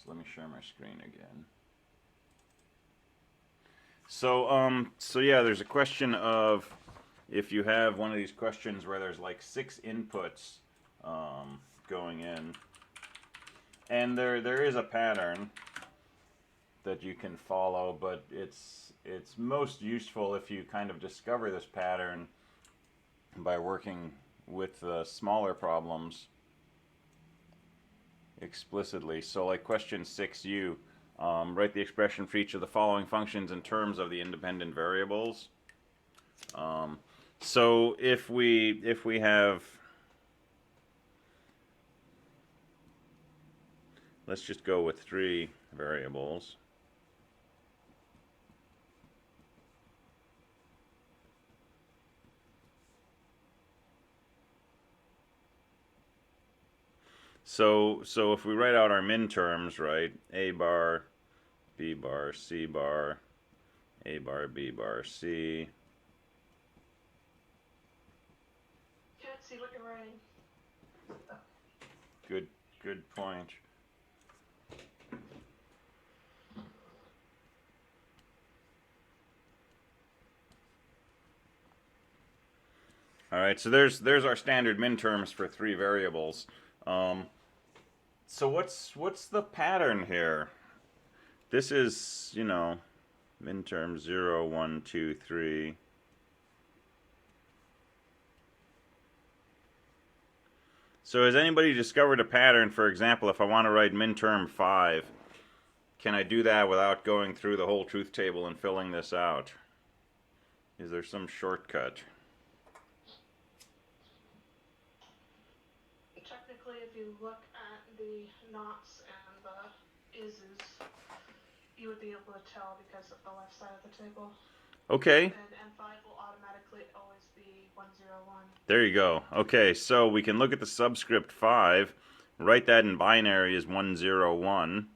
So let me share my screen again. So yeah, there's a question of if you have one of these questions where there's like 6 inputs going in, and there is a pattern that you can follow, but it's most useful if you kind of discover this pattern by working with smaller problems explicitly. So like question 6u, write the expression for each of the following functions in terms of the independent variables. So if we have, let's just go with 3 variables. So if we write out our min terms, right, a bar, b bar, c bar, a bar, b bar, c. Can't see what you're writing. Good point. All right, so there's our standard min terms for 3 variables. So what's the pattern here? This is, you know, min terms 0, 1, 2, 3. So has anybody discovered a pattern? For example, if I want to write min term 5, can I do that without going through the whole truth table and filling this out? Is there some shortcut? Technically, if you look at the nots and the is's, you would be able to tell because of the left side of the table. Okay. And M5 will automatically always be 101. There you go. Okay, so we can look at the subscript 5, write that in binary as 101.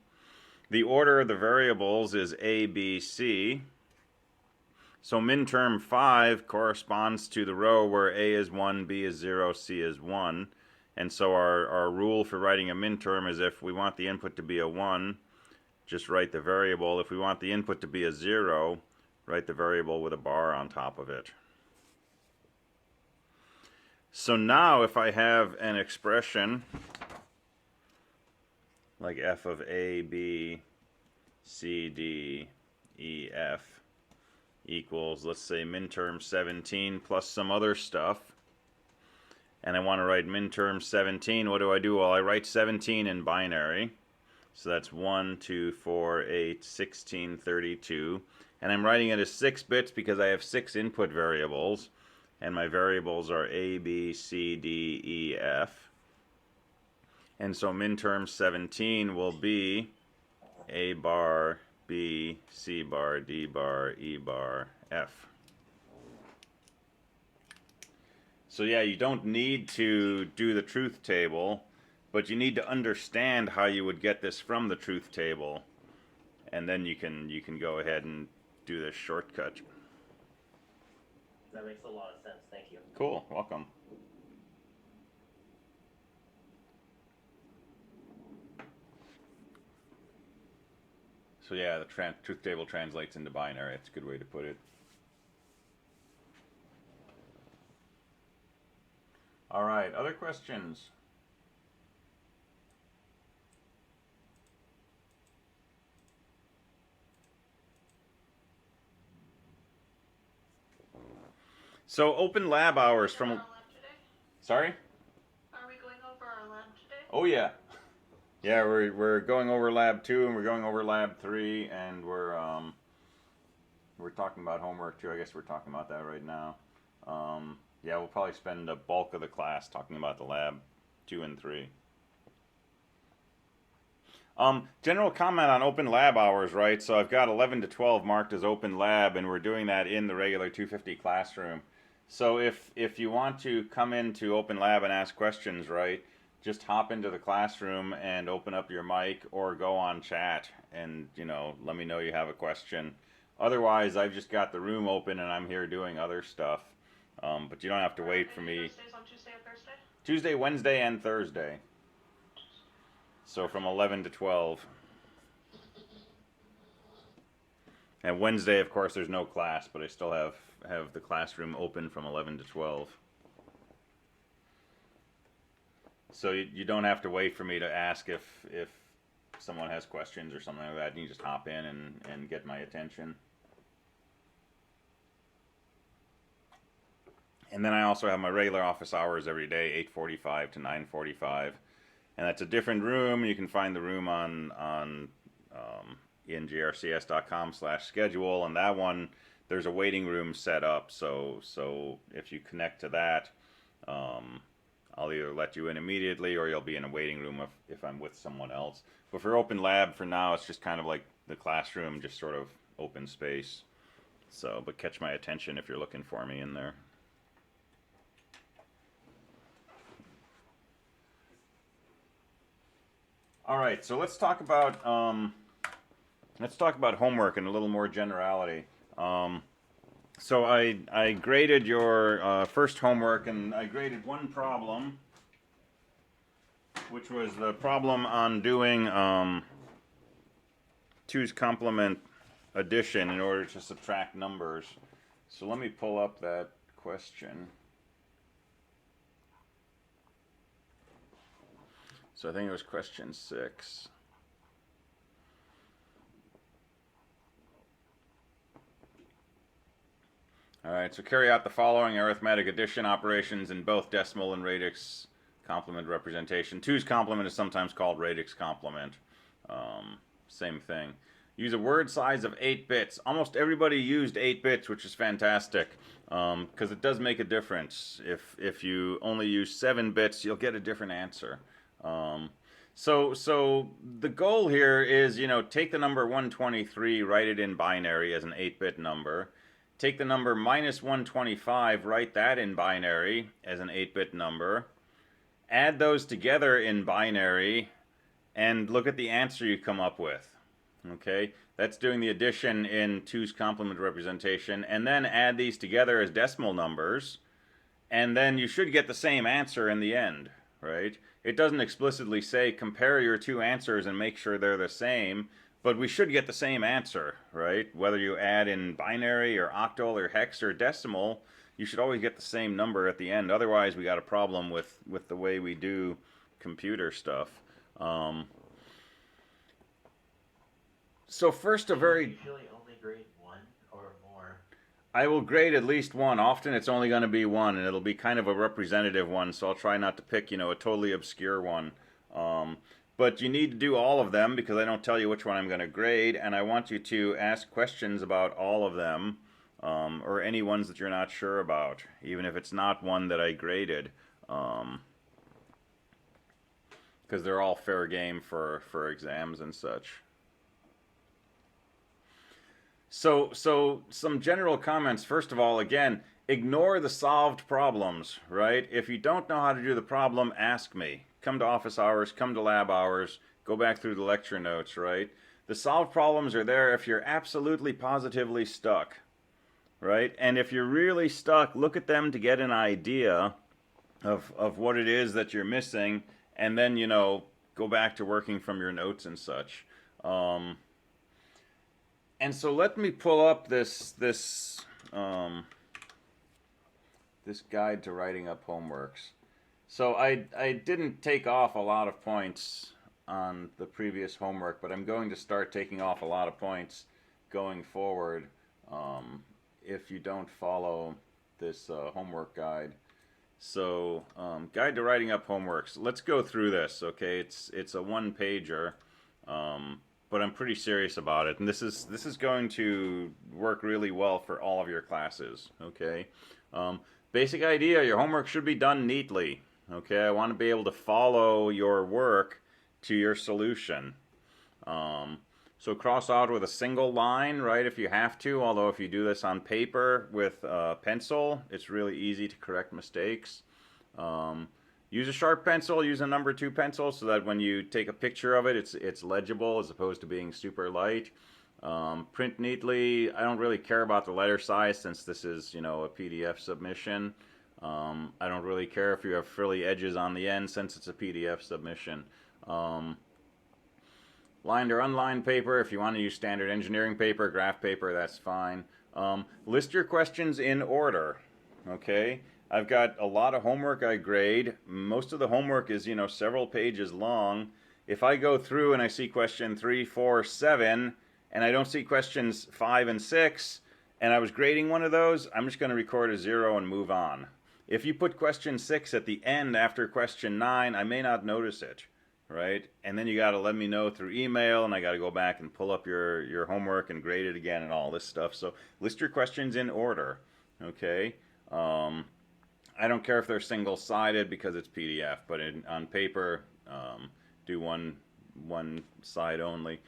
The order of the variables is A, B, C. So min term 5 corresponds to the row where A is 1, B is 0, C is 1. And so our rule for writing a min term is if we want the input to be a 1, just write the variable. If we want the input to be a 0, write the variable with a bar on top of it. So now if I have an expression like f of a, b, c, d, e, f equals, let's say, min term 17 plus some other stuff, and I want to write min term 17, what do? Well, I write 17 in binary. So that's 1, 2, 4, 8, 16, 32. And I'm writing it as 6 bits because I have 6 input variables. And my variables are A, B, C, D, E, F. And so min term 17 will be A bar, B, C bar, D bar, E bar, F. So yeah, you don't need to do the truth table, but you need to understand how you would get this from the truth table, and then you can go ahead and do this shortcut. That makes a lot of sense. Thank you. Cool. Welcome. So yeah, the truth table translates into binary. That's a good way to put it. All right, other questions? So open lab hours from... Lab today? Sorry? Are we going over our lab today? Oh yeah. Yeah, we're going over lab 2 and we're going over lab 3, and we're talking about homework too. I guess we're talking about that right now. Yeah, we'll probably spend the bulk of the class talking about the lab 2 and 3. General comment on open lab hours, right? So I've got 11 to 12 marked as open lab, and we're doing that in the regular 250 classroom. So if you want to come into open lab and ask questions, right, just hop into the classroom and open up your mic or go on chat and, you know, let me know you have a question. Otherwise, I've just got the room open and I'm here doing other stuff. But you don't have to wait for me. Thursdays on Tuesday and Thursday? Tuesday, Wednesday, and Thursday. So from 11 to 12. And Wednesday, of course, there's no class, but I still have the classroom open from 11 to 12. So you don't have to wait for me to ask if someone has questions or something like that. You can just hop in and get my attention. And then I also have my regular office hours every day, 8:45 to 9:45. And that's a different room. You can find the room on ENGR250.com/schedule. And that one, there's a waiting room set up. So if you connect to that, I'll either let you in immediately or you'll be in a waiting room if I'm with someone else. But for Open Lab, for now, it's just kind of like the classroom, just sort of open space. So, but catch my attention if you're looking for me in there. All right, so let's talk about homework in a little more generality. So I graded your first homework, and I graded one problem, which was the problem on doing 2's complement addition in order to subtract numbers. So let me pull up that question. So I think it was question 6. All right, so carry out the following arithmetic addition operations in both decimal and radix complement representation. 2's complement is sometimes called radix complement. Same thing. Use a word size of 8 bits. Almost everybody used 8 bits, which is fantastic, because it does make a difference. If you only use 7 bits, you'll get a different answer. So the goal here is, take the number 123, write it in binary as an 8-bit number. Take the number minus 125, write that in binary as an 8-bit number. Add those together in binary, and look at the answer you come up with. Okay, that's doing the addition in 2's complement representation, and then add these together as decimal numbers, and then you should get the same answer in the end, right? It doesn't explicitly say compare your 2 answers and make sure they're the same, but we should get the same answer, right? Whether you add in binary or octal or hex or decimal, you should always get the same number at the end. Otherwise, we got a problem with the way we do computer stuff. So first, a very... Usually only grade 1 or more. I will grade at least 1. Often it's only going to be 1, and it'll be kind of a representative one, so I'll try not to pick, a totally obscure one. But you need to do all of them because I don't tell you which one I'm going to grade, and I want you to ask questions about all of them, or any ones that you're not sure about, even if it's not one that I graded, because they're all fair game for exams and such. So some general comments. First of all, again, ignore the solved problems, right? If you don't know how to do the problem, ask me. Come to office hours, come to lab hours, go back through the lecture notes, right? The solved problems are there if you're absolutely positively stuck, right? And if you're really stuck, look at them to get an idea of what it is that you're missing, and then, go back to working from your notes and such. And so let me pull up this guide to writing up homeworks. So I didn't take off a lot of points on the previous homework, but I'm going to start taking off a lot of points going forward if you don't follow this homework guide. So guide to writing up homeworks. Let's go through this, okay? It's a one-pager. But I'm pretty serious about it, and this is going to work really well for all of your classes, okay? Basic idea, your homework should be done neatly, okay? I want to be able to follow your work to your solution. So cross out with a single line, right, if you have to, although if you do this on paper with pencil, it's really easy to correct mistakes. Use a sharp pencil, use a number 2 pencil so that when you take a picture of it, it's legible as opposed to being super light. Print neatly. I don't really care about the letter size since this is, a PDF submission. I don't really care if you have frilly edges on the end since it's a PDF submission. lined or unlined paper. If you want to use standard engineering paper, graph paper, that's fine. List your questions in order, okay? I've got a lot of homework I grade. Most of the homework is, you know, several pages long. If I go through and I see question 3, 4, 7, and I don't see questions 5 and 6, and I was grading one of those, I'm just going to record a 0 and move on. If you put question 6 at the end after question 9, I may not notice it, right? And then you got to let me know through email, and I got to go back and pull up your homework and grade it again and all this stuff. So list your questions in order, okay? I don't care if they're single-sided because it's PDF, but on paper, do one side only.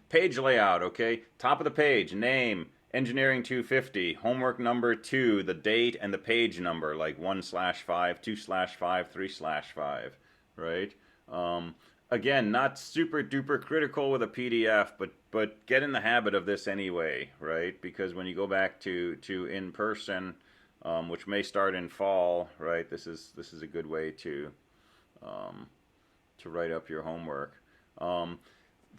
Page layout, okay? Top of the page, name, ENGR250, homework number 2, the date and the page number, like 1/5, 2/5, 3/5, right? Again, not super duper critical with a PDF, but get in the habit of this anyway, right? Because when you go back to in person, which may start in fall, right? This is a good way to write up your homework.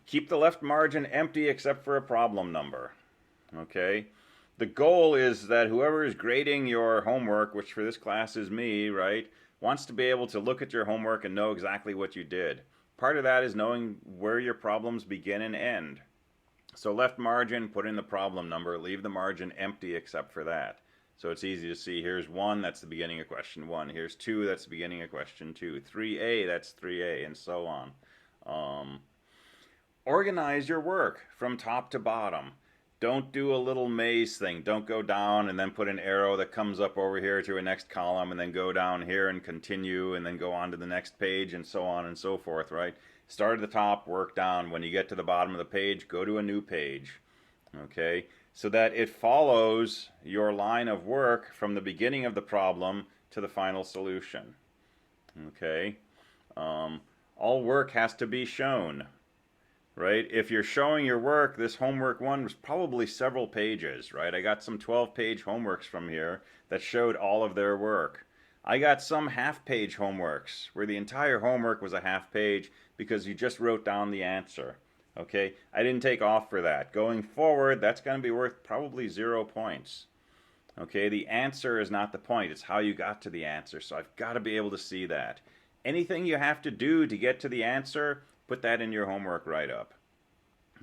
Keep the left margin empty except for a problem number. Okay? The goal is that whoever is grading your homework, which for this class is me, right, wants to be able to look at your homework and know exactly what you did. Part of that is knowing where your problems begin and end. So left margin, put in the problem number, leave the margin empty except for that. So it's easy to see. Here's 1, that's the beginning of question 1. Here's 2, that's the beginning of question 2. 3A, that's 3A, and so on. Organize your work from top to bottom. Don't do a little maze thing. Don't go down and then put an arrow that comes up over here to a next column and then go down here and continue and then go on to the next page and so on and so forth, right? Start at the top, work down. When you get to the bottom of the page, go to a new page, okay? So that it follows your line of work from the beginning of the problem to the final solution, okay? All work has to be shown. Right? If you're showing your work, this homework 1 was probably several pages, right? I got some 12-page homeworks from here that showed all of their work. I got some half-page homeworks where the entire homework was a half page because you just wrote down the answer. Okay? I didn't take off for that. Going forward, that's going to be worth probably 0 points. Okay? The answer is not the point. It's how you got to the answer. So I've got to be able to see that. Anything you have to do to get to the answer, put that in your homework write-up.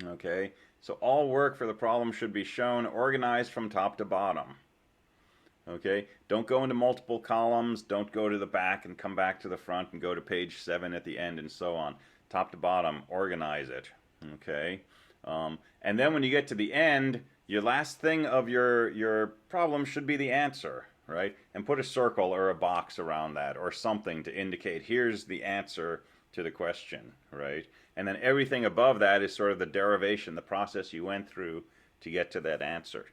Okay? So all work for the problem should be shown, organized from top to bottom. Okay? Don't go into multiple columns. Don't go to the back and come back to the front and go to page 7 at the end and so on. Top to bottom, organize it. Okay? And then when you get to the end, your last thing of your problem should be the answer, right? And put a circle or a box around that or something to indicate here's the answer to the question, right? And then everything above that is sort of the derivation, the process you went through to get to that answer.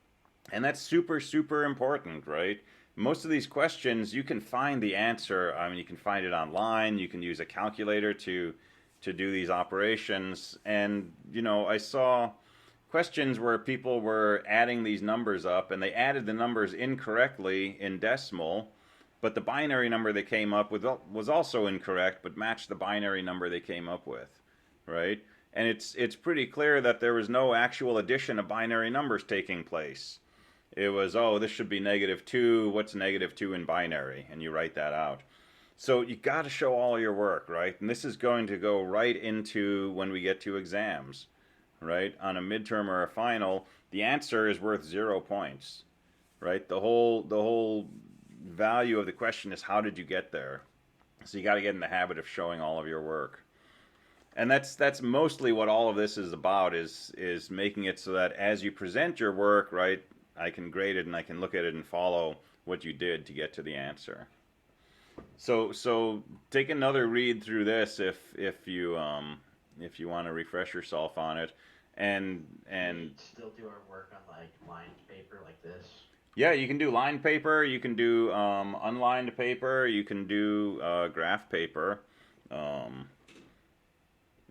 And that's super, super important, right? Most of these questions, you can find the answer. I mean, you can find it online. You can use a calculator to do these operations. And, you know, I saw questions where people were adding these numbers up, and they added the numbers incorrectly in decimal, but the binary number they came up with was also incorrect, but matched the binary number they came up with, right? And it's pretty clear that there was no actual addition of binary numbers taking place. It was, oh, this should be -2. What's -2 in binary? And you write that out. So you got to show all your work, right? And this is going to go right into when we get to exams, right? On a midterm or a final, the answer is worth 0 points, right? The whole value of the question is how did you get there? So you got to get in the habit of showing all of your work. And that's mostly what all of this is about, is making it so that as you present your work, right, I can grade it and I can look at it and follow what you did to get to the answer. So take another read through this if you want to refresh yourself on it, and We still do our work on like lined paper like this. yeah, you can do lined paper, you can do unlined paper, you can do graph paper.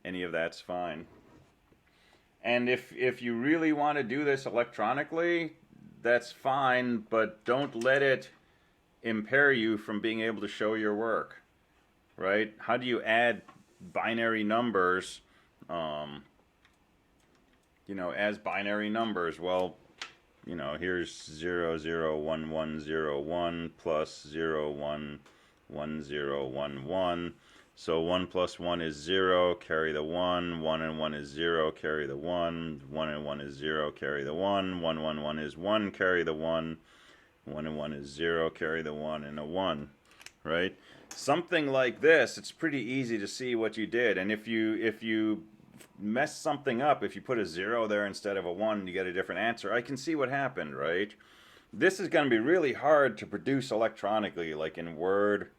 Any of that's fine. And if you really want to do this electronically, that's fine, but don't let it impair you from being able to show your work, right? How do you add binary numbers you know, as binary numbers. Well, you know, here's 0, 0, 1, 1, 0, 1 plus 0, 1, 1, 0, 1, 1. So 1 plus 1 is 0, carry the 1. 1 and 1 is 0, carry the 1. 1 and 1 is 0, carry the 1. 1, 1, 1 is 1, carry the 1. 1 and 1 is 0, carry the 1 and a 1, right? Something like this, it's pretty easy to see what you did. And if you mess something up, if you put a 0 there instead of a 1, you get a different answer. I can see what happened, right? This is going to be really hard to produce electronically, like in Word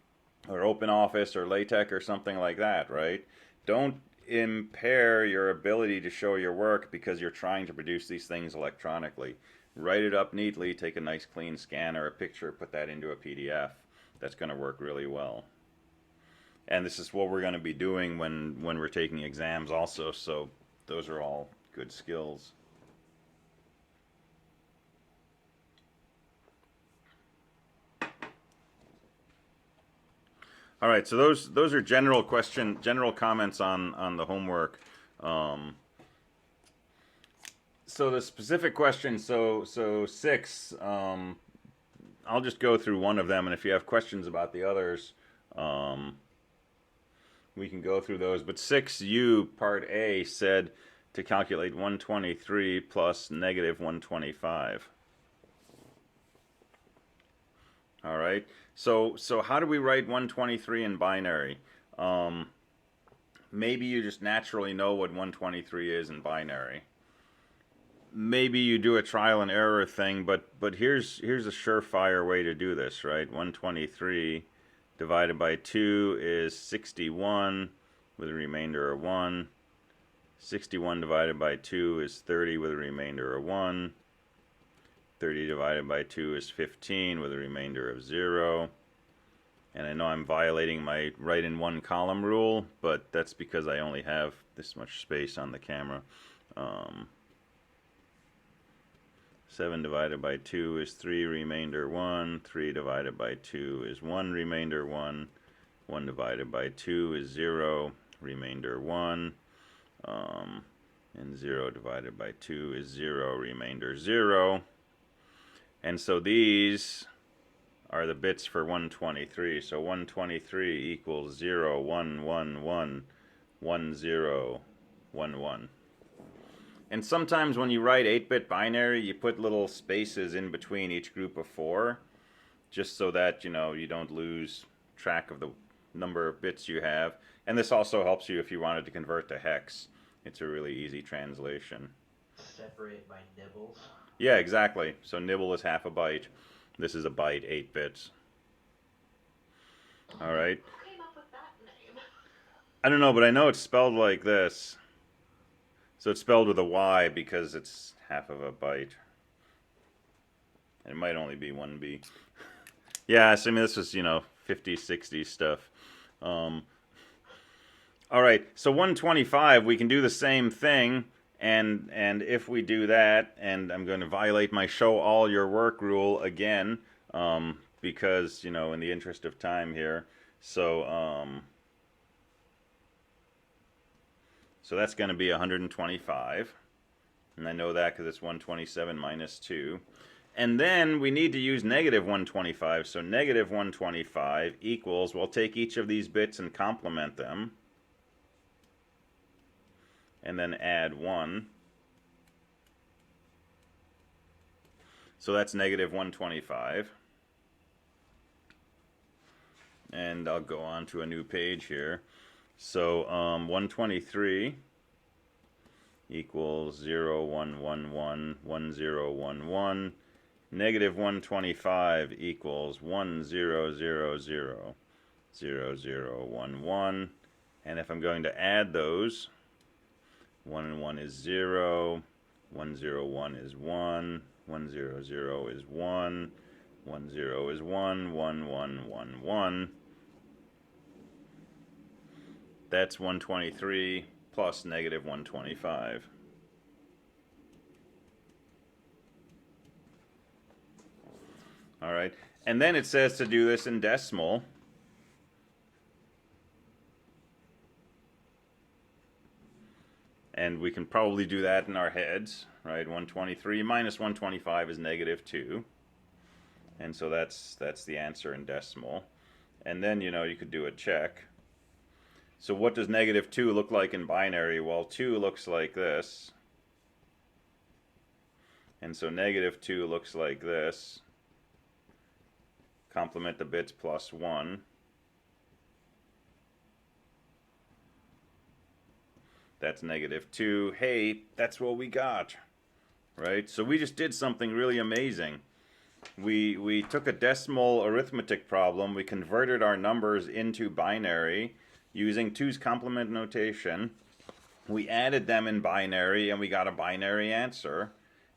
or OpenOffice or LaTeX or something like that, right? Don't impair your ability to show your work because you're trying to produce these things electronically. Write it up neatly, take a nice clean scan or a picture, put that into a PDF. That's going to work really well. And this is what we're going to be doing when we're taking exams also, so those are all good skills. All right, so those are general comments on the homework. So the specific question, so 6, I'll just go through one of them, and if you have questions about the others, we can go through those. But 6U, part A, said to calculate 123 plus negative 125. All right. So how do we write 123 in binary? Maybe you just naturally know what 123 is in binary. Maybe you do a trial and error thing, but here's a surefire way to do this, right? 123 divided by 2 is 61 with a remainder of 1. 61 divided by 2 is 30 with a remainder of 1. 30 divided by 2 is 15 with a remainder of 0. And I know I'm violating my right in one column rule, but that's because I only have this much space on the camera. 7 divided by 2 is 3, remainder 1. 3 divided by 2 is 1, remainder 1. 1 divided by 2 is 0, remainder 1. And 0 divided by 2 is 0, remainder 0. And so these are the bits for 123. So 123 equals 0, 1, 1, 1, 1, 0, 1, 1. And sometimes when you write 8-bit binary, you put little spaces in between each group of 4, just so that, you know, you don't lose track of the number of bits you have. And this also helps you if you wanted to convert to hex. It's a really easy translation. Separate by nibbles. Yeah, exactly. So nibble is half a byte. This is a byte, 8 bits. All right. Who came up with that name? I don't know, but I know it's spelled like this. So it's spelled with a Y because it's half of a byte. And it might only be 1B. Yeah, so I mean, this is, you know, 50s, 60s stuff. All right, so 125, we can do the same thing. And if we do that, and I'm going to violate my show all your work rule again, because, you know, in the interest of time here. So that's going to be 125. And I know that because it's 127 minus 2. And then we need to use negative 125. So negative 125 equals, we'll take each of these bits and complement them. And then add 1. So that's negative 125. And I'll go on to a new page here. So 123 equals 0, 1, 1, 1, 1, 0, 1, 1. Negative 125 equals 1, 0, 0, 0, 0, 0, 1, 1. And if I'm going to add those, 1 and 1 is 0, 1, 0, 1 is 1, 1, 0, 0 is 1, 1, 0 is 1, 1, 1, 1, 1. That's 123 plus negative 125. All right, and then it says to do this in decimal. And we can probably do that in our heads, right? 123 minus 125 is negative 2. And so that's the answer in decimal. And then, you could do a check. So what does negative 2 look like in binary? Well, 2 looks like this. And so negative 2 looks like this. Complement the bits plus 1. That's negative 2. Hey, that's what we got, right? So we just did something really amazing. We took a decimal arithmetic problem. We converted our numbers into binary using 2's complement notation. We added them in binary, and we got a binary answer.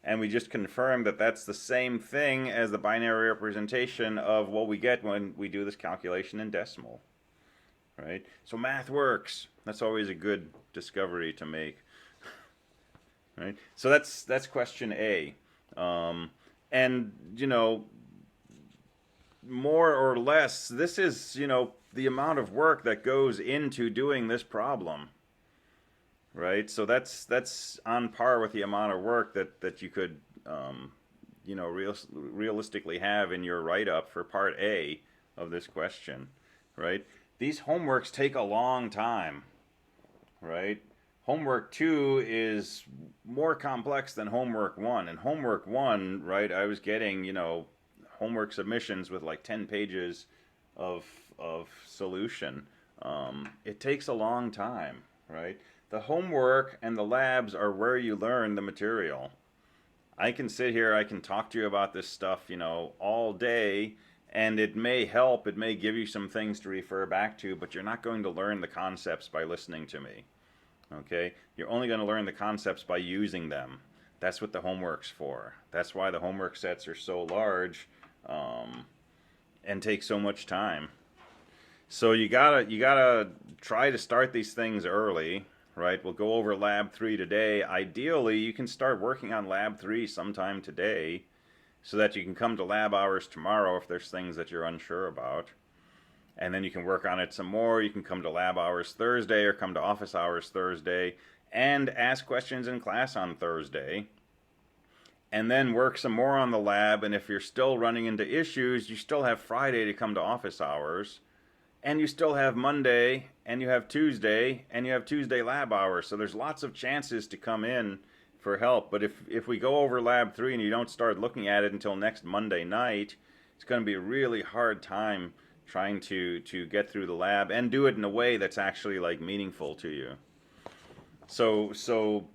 And we just confirmed that that's the same thing as the binary representation of what we get when we do this calculation in decimal. Right? So math works. That's always a good discovery to make. Right? So that's question A. And, more or less, this is, the amount of work that goes into doing this problem. Right? So that's on par with the amount of work that you could, realistically have in your write-up for part A of this question. Right? These homeworks take a long time. Right? Homework 2 is more complex than homework 1. And homework 1, right, I was getting, homework submissions with like 10 pages of solution. It takes a long time, right? The homework and the labs are where you learn the material. I can sit here, I can talk to you about this stuff, all day, and it may help, it may give you some things to refer back to, but you're not going to learn the concepts by listening to me. Okay? You're only going to learn the concepts by using them. That's what the homework's for. That's why the homework sets are so large and take so much time. So you gotta try to start these things early, right? We'll go over lab 3 today. Ideally, you can start working on lab 3 sometime today so that you can come to lab hours tomorrow if there's things that you're unsure about. And then you can work on it some more. You can come to lab hours Thursday or come to office hours Thursday and ask questions in class on Thursday. And then work some more on the lab. And if you're still running into issues, you still have Friday to come to office hours. And you still have Monday, and you have Tuesday, and you have Tuesday lab hours. So there's lots of chances to come in for help. But if we go over lab 3 and you don't start looking at it until next Monday night, it's going to be a really hard time trying to get through the lab and do it in a way that's actually like meaningful to you. So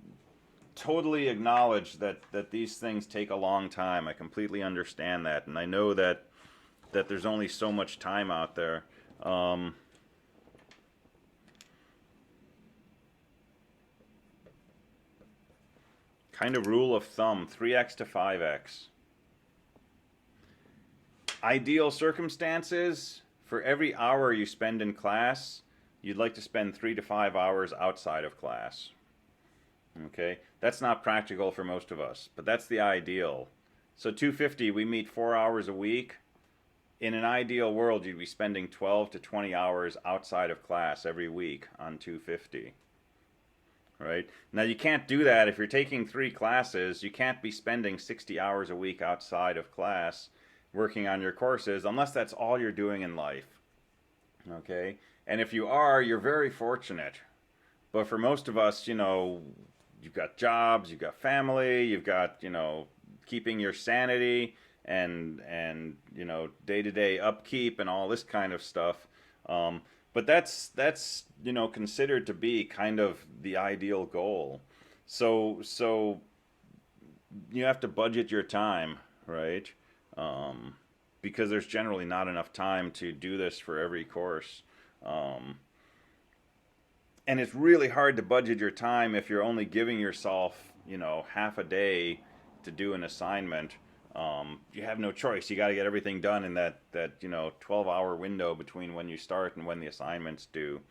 totally acknowledge that these things take a long time. I completely understand that, and I know that there's only so much time out there. Kind of rule of thumb, 3x to 5x. Ideal circumstances, for every hour you spend in class, you'd like to spend 3 to 5 hours outside of class. Okay? That's not practical for most of us, but that's the ideal. So 250, we meet 4 hours a week. In an ideal world, you'd be spending 12 to 20 hours outside of class every week on 250. Right? Now, you can't do that if you're taking 3 classes. You can't be spending 60 hours a week outside of class working on your courses unless that's all you're doing in life. Okay? And if you are, you're very fortunate. But for most of us, you've got jobs, you've got family, you've got, keeping your sanity and day-to-day upkeep and all this kind of stuff. But that's considered to be kind of the ideal goal. So you have to budget your time, right? Because there's generally not enough time to do this for every course. And it's really hard to budget your time if you're only giving yourself, half a day to do an assignment. You have no choice. You got to get everything done in that 12-hour window between when you start and when the assignment's due.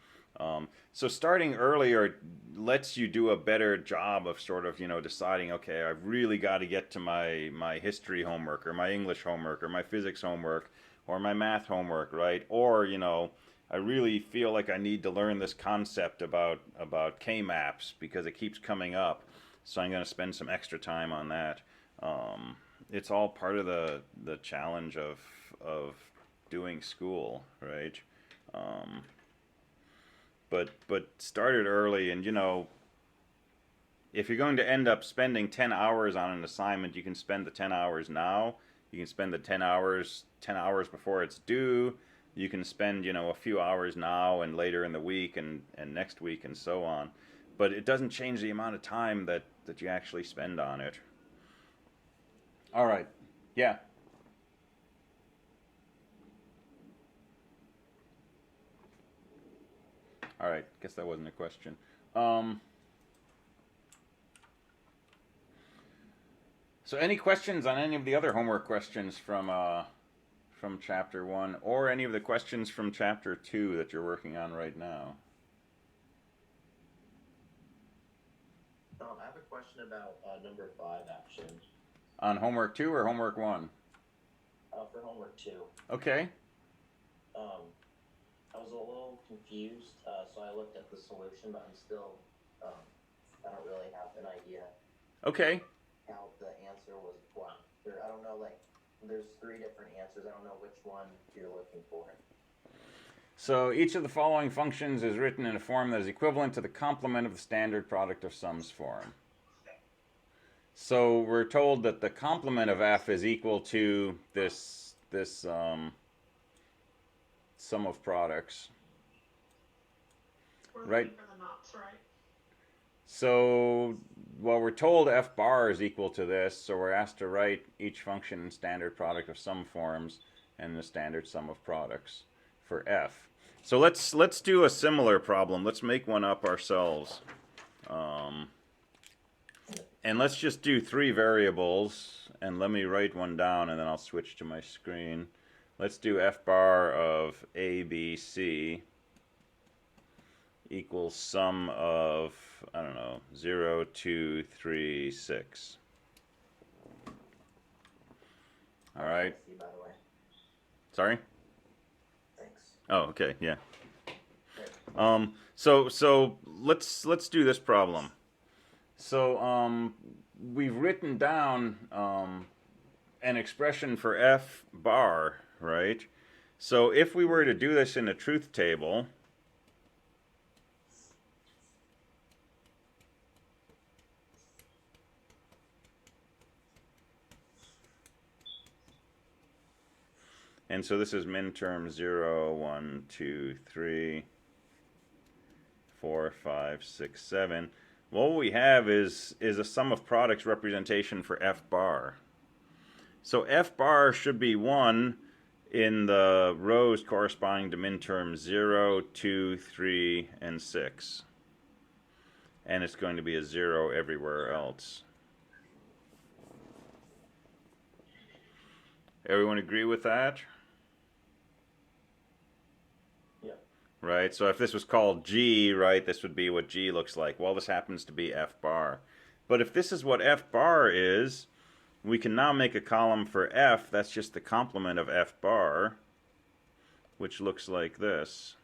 So starting earlier lets you do a better job of sort of, deciding, okay, I've really got to get to my history homework or my English homework or my physics homework or my math homework, right? Or, I really feel like I need to learn this concept about K-maps because it keeps coming up. So I'm going to spend some extra time on that. It's all part of the challenge of doing school, right? Um, but started early, and if you're going to end up spending 10 hours on an assignment, you can spend the 10 hours now. You can spend the 10 hours before it's due. You can spend, a few hours now and later in the week and next week and so on. But it doesn't change the amount of time that you actually spend on it. All right. Yeah. All right. Guess that wasn't a question. So any questions on any of the other homework questions from Chapter 1 or any of the questions from Chapter 2 that you're working on right now? I have a question about number 5 action. On homework 2 or homework 1? For homework 2. Okay. I was a little confused, so I looked at the solution, but I'm still, I don't really have an idea Okay. how the answer was what. I don't know, there's 3 different answers. I don't know which one you're looking for. So each of the following functions is written in a form that is equivalent to the complement of the standard product of sums form. So we're told that the complement of f is equal to this sum of products. We're Right. looking for the knots, right? So, well, we're told f bar is equal to this, so we're asked to write each function in standard product of sum forms and the standard sum of products for f. So let's do a similar problem. Let's make one up ourselves. And let's just do 3 variables, and let me write one down, and then I'll switch to my screen. Let's do f bar of a, b, c equals sum of, I don't know, 0, 2, 3, 6. All right. See, by the way. Sorry? Thanks. Oh, okay, yeah. So let's do this problem. So we've written down an expression for f bar, right? So if we were to do this in a truth table, and so this is min term 0, 1, 2, 3, 4, 5, 6, 7. What we have is a sum of products representation for f bar. So f bar should be 1 in the rows corresponding to min terms 0, 2, 3, and 6. And it's going to be a 0 everywhere else. Everyone agree with that? Right, so if this was called G, right, this would be what G looks like. Well, this happens to be F bar. But if this is what F bar is, we can now make a column for F. That's just the complement of F bar, which looks like this.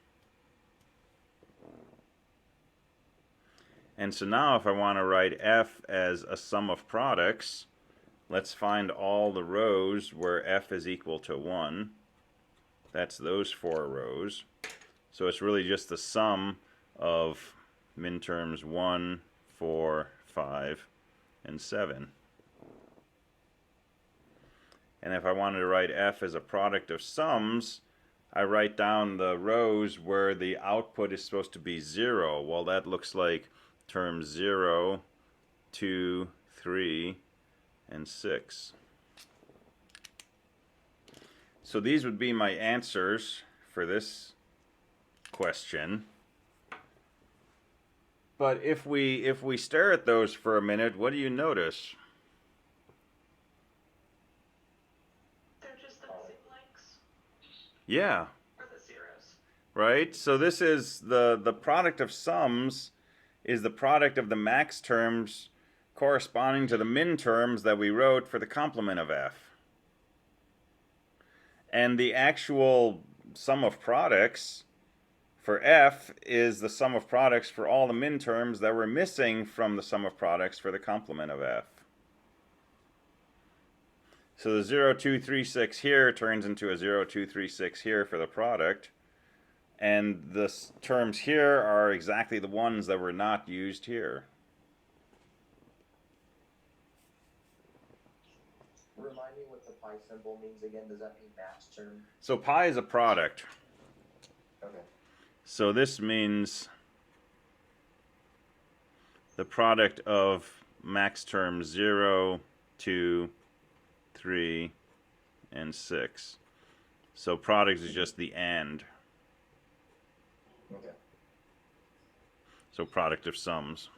And so now if I want to write F as a sum of products, let's find all the rows where F is equal to 1. That's those 4 rows. So it's really just the sum of min terms 1, 4, 5, and 7. And if I wanted to write f as a product of sums, I write down the rows where the output is supposed to be 0. Well, that looks like terms 0, 2, 3, and 6. So these would be my answers for this question. But if we stare at those for a minute, what do you notice? They're just the missing blanks. Yeah. Or the zeros. Right? So this is the product of sums is the product of the max terms corresponding to the min terms that we wrote for the complement of f. And the actual sum of products for f is the sum of products for all the min terms that were missing from the sum of products for the complement of f. So the 0, 2, 3, 6 here turns into a 0, 2, 3, 6 here for the product. And the terms here are exactly the ones that were not used here. Remind me what the pi symbol means again. Does that mean max term? So pi is a product. Okay. So this means the product of max terms 0, 2, 3, and 6. So product is just the and. Okay. So product of sums.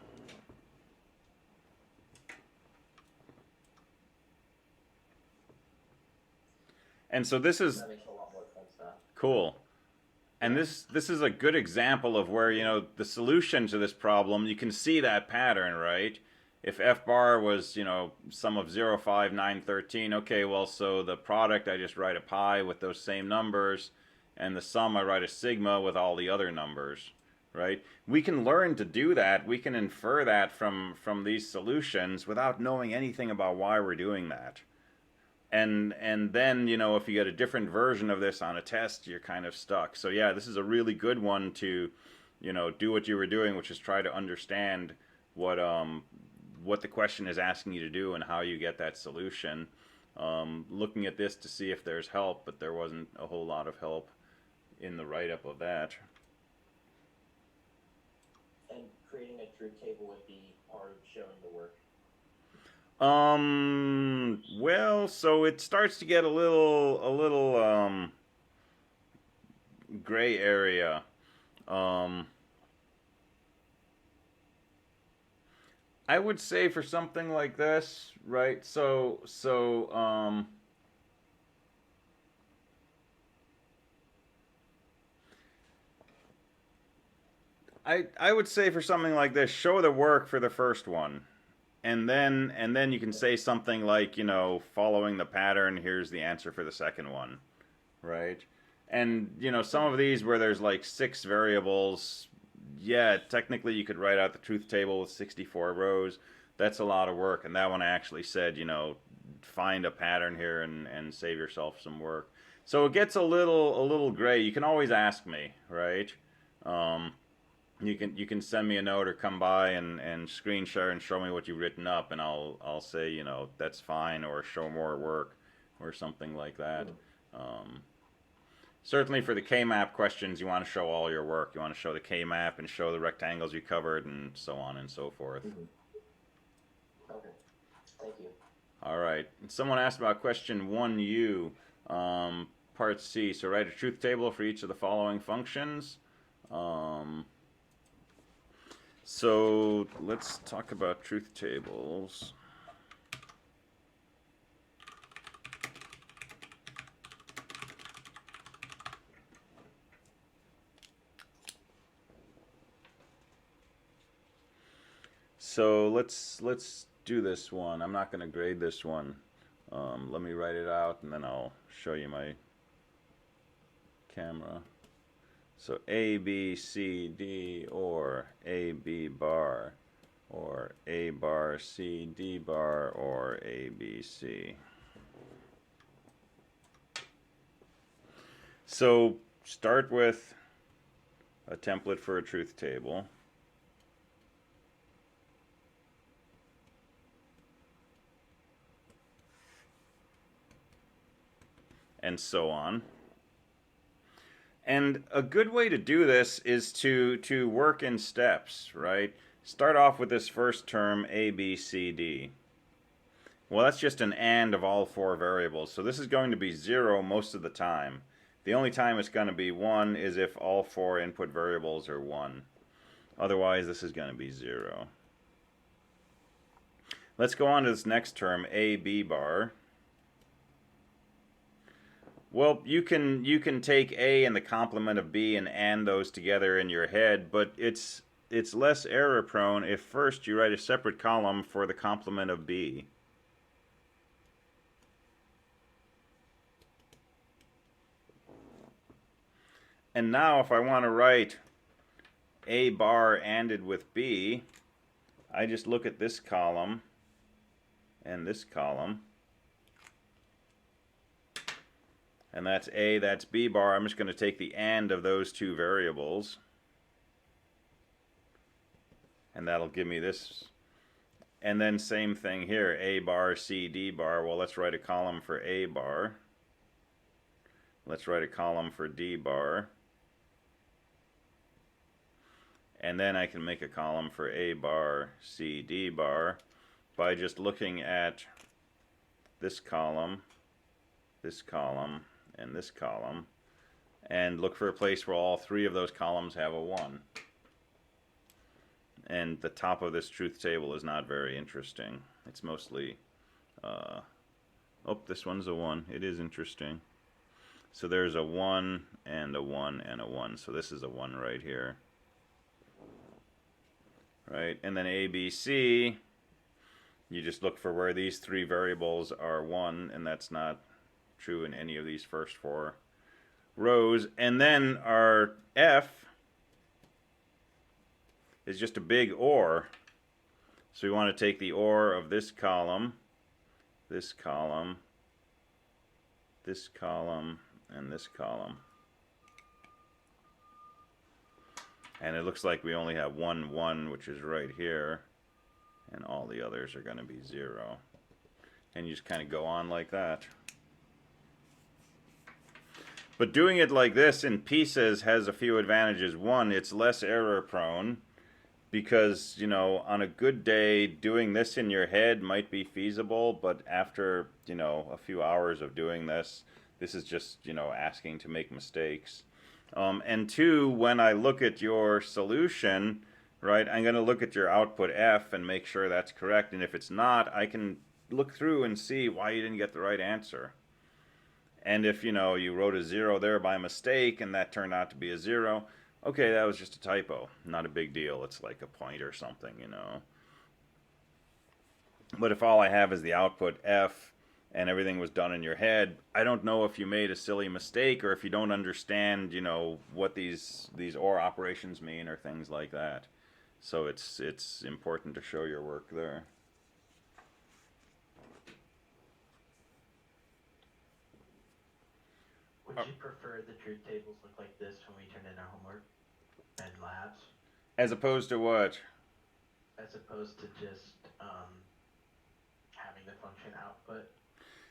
And so this is That makes a lot more sense now. cool. And this is a good example of where, you know, the solution to this problem, you can see that pattern, right? If f bar was, you know, sum of 0, 5, 9, 13, okay, well, so the product, I just write a pi with those same numbers, and the sum, I write a sigma with all the other numbers, right? We can learn to do that. We can infer that from these solutions without knowing anything about why we're doing that. And then, you know, if you get a different version of this on a test, you're kind of stuck. So yeah, this is a really good one to, you know, do what you were doing, which is try to understand what the question is asking you to do and how you get that solution. Looking at this to see if there's help, but there wasn't a whole lot of help in the write-up of that. And creating a truth table would be part of showing the work. Well, so it starts to get a little gray area. I would say for something like this, right? I would say for something like this, show the work for the first one. And then you can say something like, you know, following the pattern, here's the answer for the second one, right? And, you know, some of these where there's like 6 variables, yeah, technically you could write out the truth table with 64 rows. That's a lot of work. And that one I actually said, you know, find a pattern here and save yourself some work. So it gets a little gray. You can always ask me, right? You can send me a note or come by and screen share and show me what you've written up, and I'll say, you know, that's fine, or show more work or something like that. Certainly for the K-map questions, you want to show all your work. You want to show the K-map and show the rectangles you covered and so on and so forth. Okay, thank you. All right. Someone asked about question 1U, part C. So write a truth table for each of the following functions. So let's talk about truth tables. So let's do this one. I'm not going to grade this one. Let me write it out and then I'll show you my camera. So A, B, C, D, or A, B bar, or A bar, C, D bar, or A, B, C. So start with a template for a truth table. And so on. And a good way to do this is to work in steps, right? Start off with this first term, A, B, C, D. Well, that's just an AND of all 4 variables. So this is going to be 0 most of the time. The only time it's going to be 1 is if all 4 input variables are 1. Otherwise, this is going to be 0. Let's go on to this next term, A, B bar. Well, you can take A and the complement of B and AND those together in your head, but it's less error prone if first you write a separate column for the complement of B. And now if I want to write A bar ANDed with B, I just look at this column and this column. And that's A, that's B bar. I'm just going to take the AND of those two variables. And that'll give me this. And then same thing here, A bar, C, D bar. Well, let's write a column for A bar. Let's write a column for D bar. And then I can make a column for A bar, C, D bar by just looking at this column, and this column, and look for a place where all three of those columns have a 1. And the top of this truth table is not very interesting. It's mostly, oh, this one's a 1. It is interesting. So there's a 1 and a 1 and a 1. So this is a 1 right here. Right? And then A, B, C, you just look for where these three variables are 1, and that's not true in any of these first 4 rows. And then our F is just a big OR. So we want to take the OR of this column, this column, this column, and this column. And it looks like we only have 1, 1, which is right here, and all the others are going to be 0. And you just kind of go on like that. But doing it like this in pieces has a few advantages. One, it's less error prone, because, you know, on a good day, doing this in your head might be feasible, but after, you know, a few hours of doing this, this is just, you know, asking to make mistakes. And 2, when I look at your solution, right, I'm going to look at your output F and make sure that's correct. And if it's not, I can look through and see why you didn't get the right answer. And if, you know, you wrote a 0 there by mistake and that turned out to be a 0, okay, that was just a typo. Not a big deal. It's like a point or something, you know. But if all I have is the output F and everything was done in your head, I don't know if you made a silly mistake or if you don't understand, you know, what these OR operations mean or things like that. So it's important to show your work there. Would you prefer the truth tables look like this when we turn in our homework and labs? As opposed to what? As opposed to just having the function output?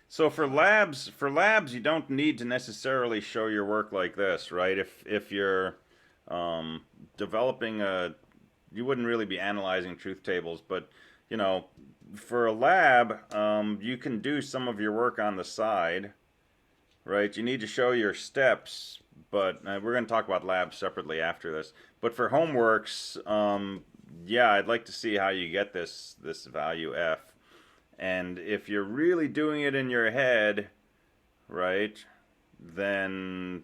So for labs, you don't need to necessarily show your work like this, right? If you're developing you wouldn't really be analyzing truth tables, but you know, for a lab, you can do some of your work on the side, right? You need to show your steps, but we're going to talk about labs separately after this. But for homeworks, yeah, I'd like to see how you get this value F. And if you're really doing it in your head, right, then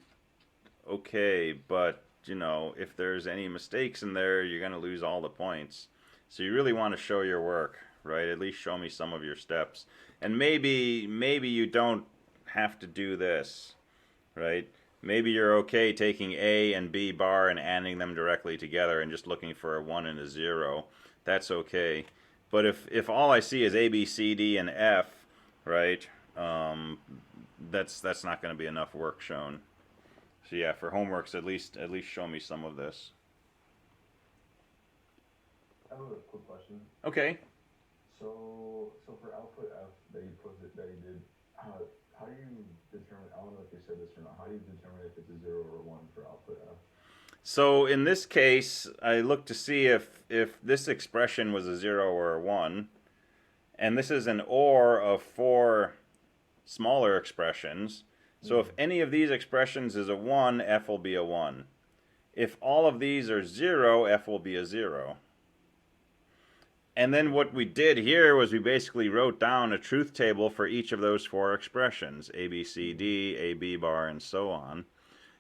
okay, but you know, if there's any mistakes in there, you're going to lose all the points. So you really want to show your work, right? At least show me some of your steps. And maybe you don't have to do this, right? Maybe you're okay taking A and B bar and adding them directly together and just looking for a 1 and a 0. That's okay. But if all I see is A, B, C, D, and F, right, that's not going to be enough work shown. So yeah, for homeworks, at least show me some of this. I have a quick question. Okay. So for output F that you did, how do you determine? I don't know if you said this or not. How do you determine if it's a 0 or a 1 for output F? So in this case, I look to see if this expression was a 0 or a 1, and this is an OR of 4 smaller expressions. So if any of these expressions is a 1, F will be a 1. If all of these are 0, F will be a 0. And then what we did here was we basically wrote down a truth table for each of those 4 expressions, A, B, C, D, A, B bar, and so on.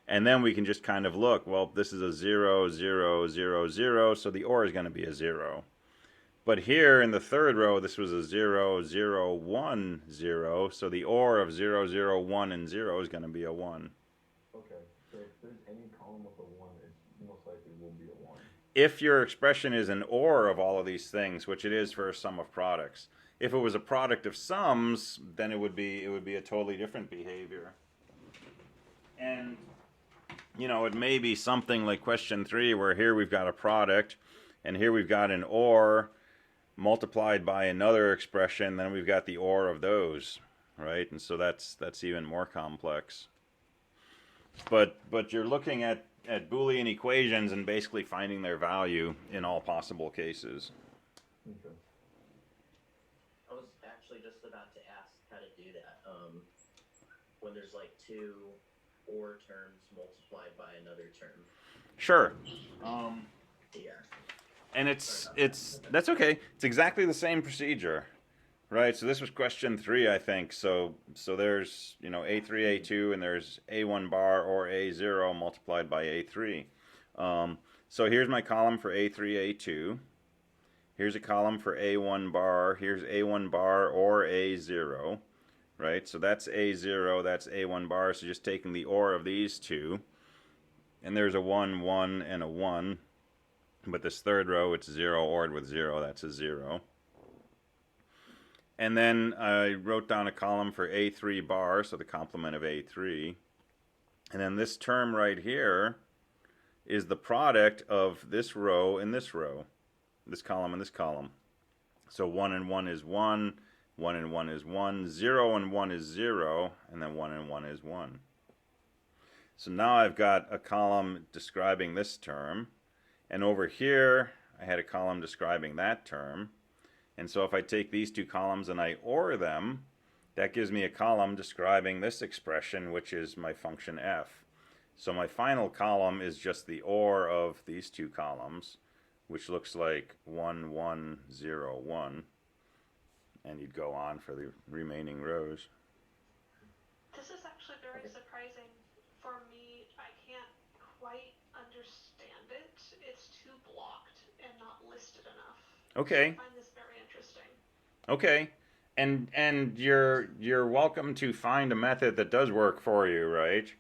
And then we can just kind of look, well, this is a 0, 0, 0, 0, so the OR is going to be a 0. But here in the third row, this was a 0, 0, 1, 0, so the OR of 0, 0, 1, and 0 is going to be a 1. Okay, so if there's any column if your expression is an OR of all of these things, which it is for a sum of products. If it was a product of sums, then it would be a totally different behavior. And it may be something like question 3, where here we've got a product, and here we've got an OR multiplied by another expression, then we've got the OR of those, right? And so that's even more complex. But you're looking at Boolean equations and basically finding their value in all possible cases. Okay. I was actually just about to ask how to do that. When there's like two OR terms multiplied by another term. Sure. Yeah. And that's okay. It's exactly the same procedure, right? So this was question 3, I think. So there's A3, A2, and there's A1 bar or A0 multiplied by A3. So here's my column for A3, A2. Here's a column for A1 bar. Here's A1 bar or A0, right? So that's A0, that's A1 bar. So just taking the OR of these two. And there's a 1, 1, and a 1. But this third row, it's 0 ORed with 0. That's a 0. And then I wrote down a column for A3 bar, so the complement of A3. And then this term right here is the product of this row and this row. This column and this column. So 1 and 1 is 1. 1 and 1 is 1. 0 and 1 is 0. And then 1 and 1 is 1. So now I've got a column describing this term. And over here, I had a column describing that term. And so if I take these two columns and I OR them, that gives me a column describing this expression, which is my function f. So my final column is just the OR of these two columns, which looks like 1, 1, 0, 1. And you'd go on for the remaining rows. This is actually very surprising for me. I can't quite understand it. It's too blocked and not listed enough. Okay. I find this very interesting. Okay. And you're welcome to find a method that does work for you, right?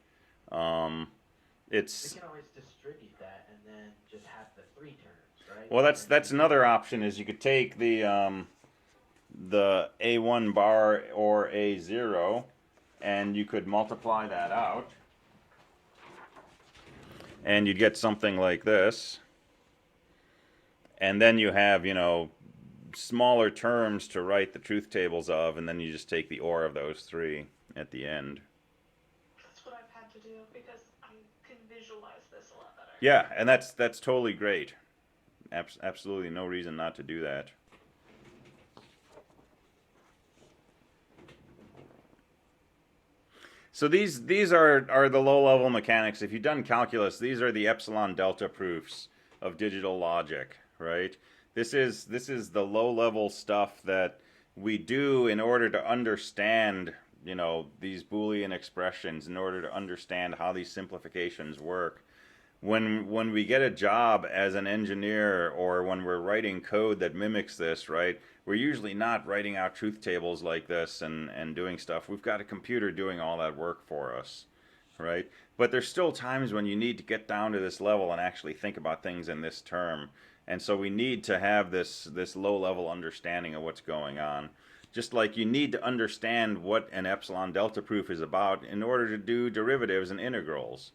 We It's can always distribute that and then just have the 3 terms, right? well, And that's another option. Is you could take the A1 bar or A0, and you could multiply that out, and you'd get something like this. And then you have, smaller terms to write the truth tables of, and then you just take the OR of those 3 at the end. That's what I've had to do because I can visualize this a lot better. Yeah, and that's totally great. Absolutely no reason not to do that. So these are the low-level mechanics. If you've done calculus, these are the epsilon delta proofs of digital logic, right? This is the low-level stuff that we do in order to understand, these Boolean expressions, in order to understand how these simplifications work. When we get a job as an engineer, or when we're writing code that mimics this, right, we're usually not writing out truth tables like this and doing stuff. We've got a computer doing all that work for us, right? But there's still times when you need to get down to this level and actually think about things in this term. And so we need to have this low-level understanding of what's going on. Just like you need to understand what an epsilon delta proof is about in order to do derivatives and integrals.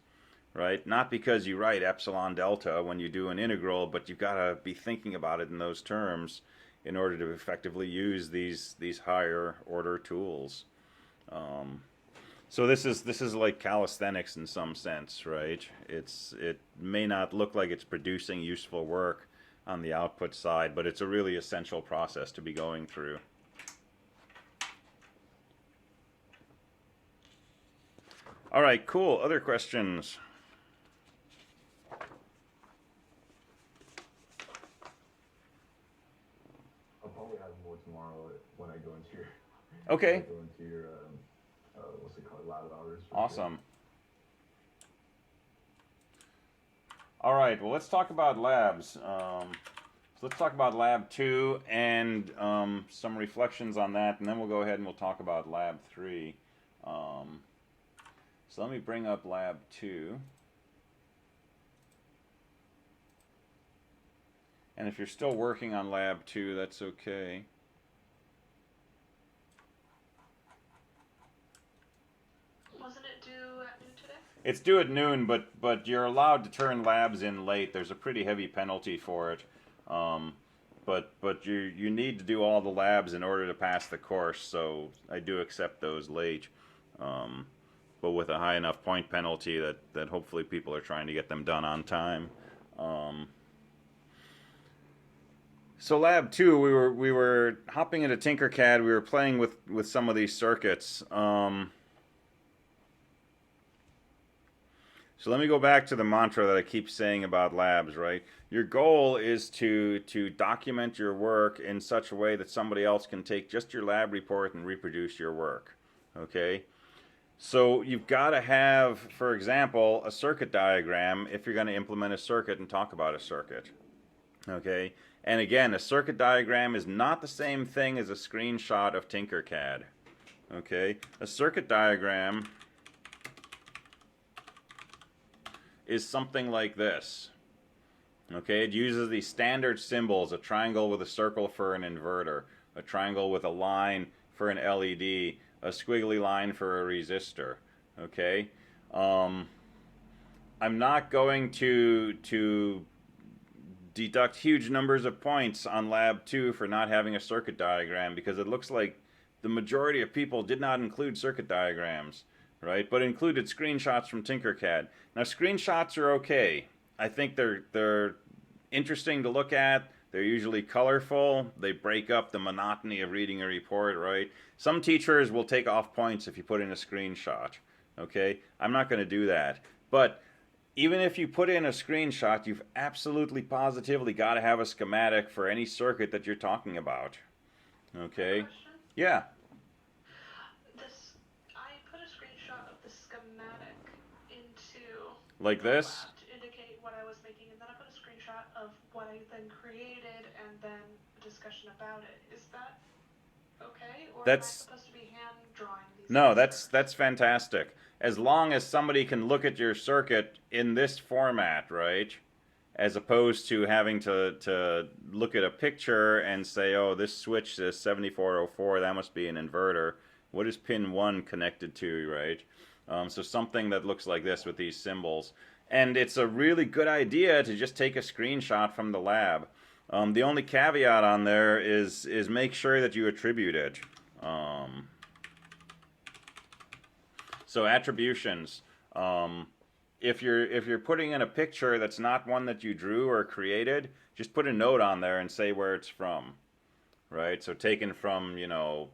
Right? Not because you write epsilon delta when you do an integral, but you've got to be thinking about it in those terms in order to effectively use these higher order tools. So this is like calisthenics in some sense, right? It may not look like it's producing useful work on the output side, but it's a really essential process to be going through. All right, cool. Other questions? I'll probably have more tomorrow when I go into your. Okay. When I go into your what's it called, lab hours. Awesome. All right. Well, let's talk about labs. So let's talk about lab 2 and some reflections on that, and then we'll go ahead and we'll talk about lab 3. So let me bring up lab 2. And if you're still working on Lab 2, that's okay. Wasn't it due at noon today? It's due at noon, but you're allowed to turn labs in late. There's a pretty heavy penalty for it. But you need to do all the labs in order to pass the course, so I do accept those late. But with a high enough point penalty that hopefully people are trying to get them done on time. So Lab 2, we were hopping into Tinkercad. We were playing with some of these circuits. So let me go back to the mantra that I keep saying about labs, right? Your goal is to document your work in such a way that somebody else can take just your lab report and reproduce your work, okay? So you've got to have, for example, a circuit diagram if you're going to implement a circuit and talk about a circuit, okay? And again, a circuit diagram is not the same thing as a screenshot of Tinkercad, okay? A circuit diagram is something like this. Okay, it uses these standard symbols, a triangle with a circle for an inverter, a triangle with a line for an LED, a squiggly line for a resistor. Okay, I'm not going to deduct huge numbers of points on Lab 2 for not having a circuit diagram, because it looks like the majority of people did not include circuit diagrams, right? But included screenshots from Tinkercad. Now, screenshots are okay. I think they're interesting to look at. They're usually colorful. They break up the monotony of reading a report, right? Some teachers will take off points if you put in a screenshot, okay? I'm not going to do that. But even if you put in a screenshot, you've absolutely positively got to have a schematic for any circuit that you're talking about, okay? Question? Yeah. I put a screenshot of the schematic into Like the this? lab to indicate what I was making, and then I put a screenshot of what I then created and then a discussion about it. Is that okay? Or am I supposed to be hand drawing these? No, things that's fantastic. As long as somebody can look at your circuit in this format, right? As opposed to having to look at a picture and say, oh, this switch is 7404, that must be an inverter. What is pin 1 connected to, right? So something that looks like this with these symbols. And it's a really good idea to just take a screenshot from the lab. The only caveat on there is make sure that you attribute it. So attributions. If you're putting in a picture that's not one that you drew or created, just put a note on there and say where it's from, right? So taken from, you know,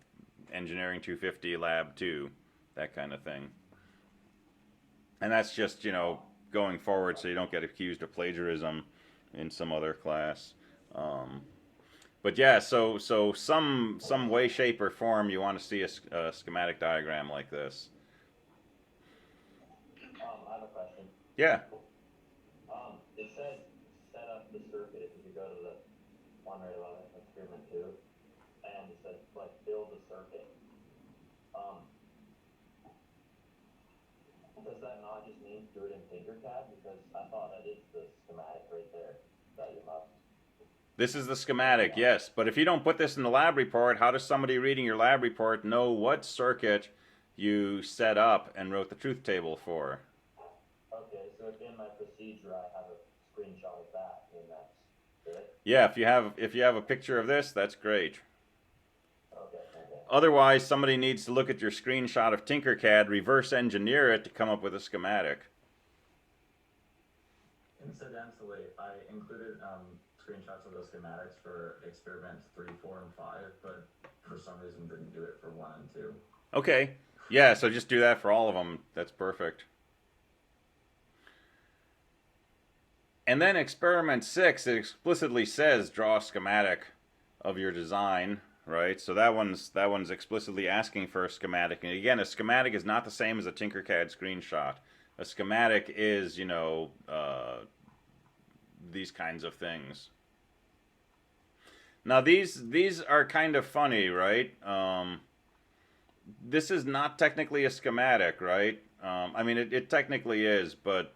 ENGR250 Lab 2, that kind of thing. And that's just, you know, going forward so you don't get accused of plagiarism in some other class. But yeah, so some way, shape, or form you want to see a schematic diagram like this. I have a question. Yeah. It says set up the circuit if you go to the one right above it, experiment 2, and it says like build the circuit. Does that not just mean do it in Tinkercad? Because I thought that is the schematic right there that you must. This is the schematic, yes. But if you don't put this in the lab report, how does somebody reading your lab report know what circuit you set up and wrote the truth table for? Okay, so if in my procedure I have a screenshot of that, then that's good? Yeah, if you have a picture of this, that's great. Okay. Otherwise, somebody needs to look at your screenshot of Tinkercad, reverse engineer it to come up with a schematic. Incidentally, I included screenshots of those schematics for experiments 3, 4, and 5, but for some reason didn't do it for 1 and 2. Okay. Yeah, so just do that for all of them. That's perfect. And then experiment 6, it explicitly says draw a schematic of your design, right? So that one's explicitly asking for a schematic. And again, a schematic is not the same as a Tinkercad screenshot. A schematic is, you know, these kinds of things. Now these are kind of funny, right? This is not technically a schematic, right? I mean, it technically is, but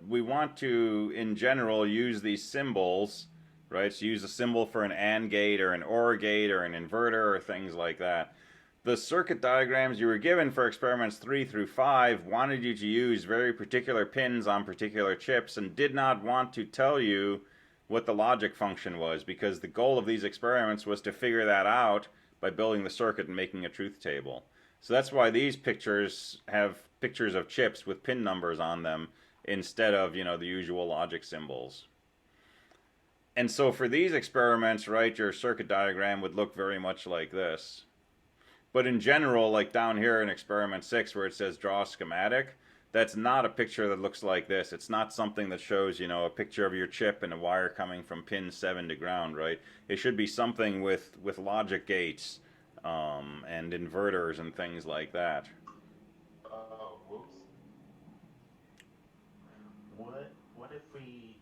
we want to, in general, use these symbols right? So use a symbol for an AND gate or an OR gate or an inverter or things like that. The circuit diagrams you were given for experiments 3 through 5 wanted you to use very particular pins on particular chips and did not want to tell you what the logic function was, because the goal of these experiments was to figure that out by building the circuit and making a truth table. So that's why these pictures have pictures of chips with pin numbers on them instead of, you know, the usual logic symbols. And so for these experiments, right, your circuit diagram would look very much like this. But in general, like down here in experiment 6 where it says draw a schematic, that's not a picture that looks like this. It's not something that shows, you know, a picture of your chip and a wire coming from pin 7 to ground, right? It should be something with logic gates and inverters and things like that. Whoops. What if we...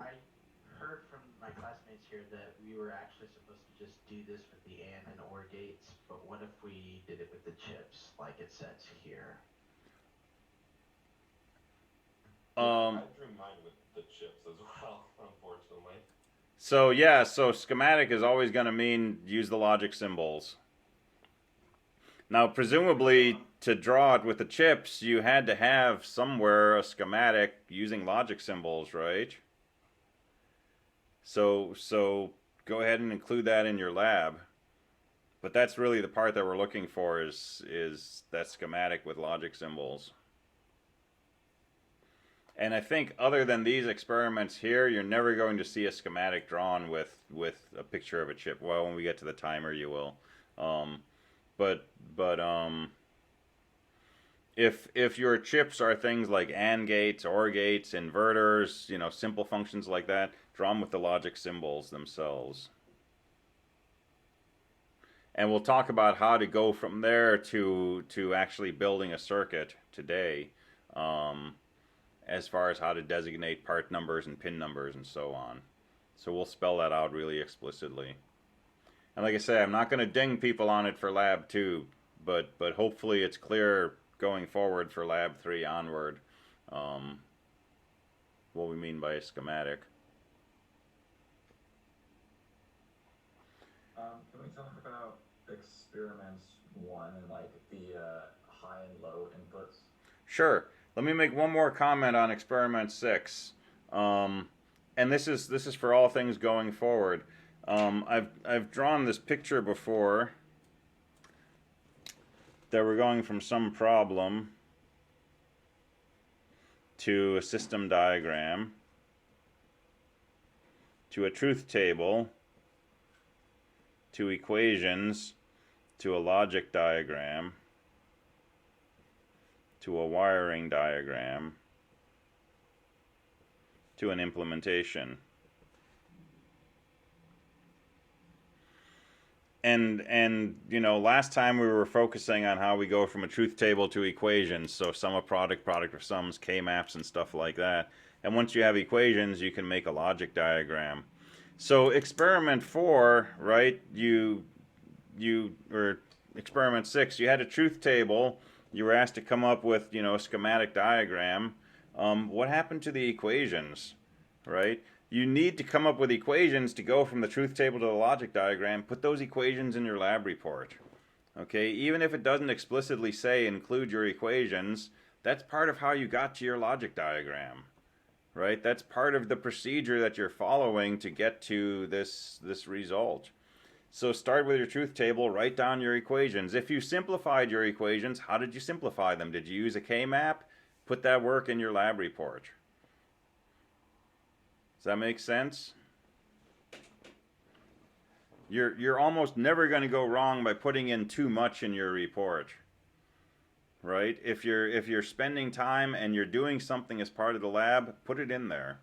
I heard from my classmates here that we were actually supposed to just do this with the AND and OR gates, but what if we did it with the chips, like it says here? I drew mine with the chips as well, unfortunately. So yeah, so schematic is always going to mean use the logic symbols. Now, presumably, to draw it with the chips, you had to have somewhere a schematic using logic symbols, right? So go ahead and include that in your lab. But that's really the part that we're looking for is that schematic with logic symbols. And I think other than these experiments here, you're never going to see a schematic drawn with a picture of a chip. Well, when we get to the timer, you will. If your chips are things like AND gates, OR gates, inverters, you know, simple functions like that, draw them with the logic symbols themselves. And we'll talk about how to go from there to actually building a circuit today, as far as how to designate part numbers and pin numbers and so on. So we'll spell that out really explicitly. And like I say, I'm not going to ding people on it for Lab 2, but hopefully it's clear going forward for Lab 3 onward what we mean by a schematic. Can we talk about experiments 1 and like the high and low inputs? Sure. Let me make one more comment on experiment 6. And this is for all things going forward. I've drawn this picture before that we're going from some problem to a system diagram to a truth table to equations to a logic diagram to a wiring diagram to an implementation. And you know, last time we were focusing on how we go from a truth table to equations, so sum of product of sums, K-maps and stuff like that. And once you have equations, you can make a logic diagram. So experiment 4, right, or experiment 6, you had a truth table. You were asked to come up with, you know, a schematic diagram. What happened to the equations, right? You need to come up with equations to go from the truth table to the logic diagram. Put those equations in your lab report. Okay, even if it doesn't explicitly say include your equations, that's part of how you got to your logic diagram, right? That's part of the procedure that you're following to get to this result. So start with your truth table, write down your equations. If you simplified your equations, how did you simplify them? Did you use a K-map? Put that work in your lab report. Does that make sense? You're almost never going to go wrong by putting in too much in your report, right? If you're spending time and you're doing something as part of the lab, put it in there,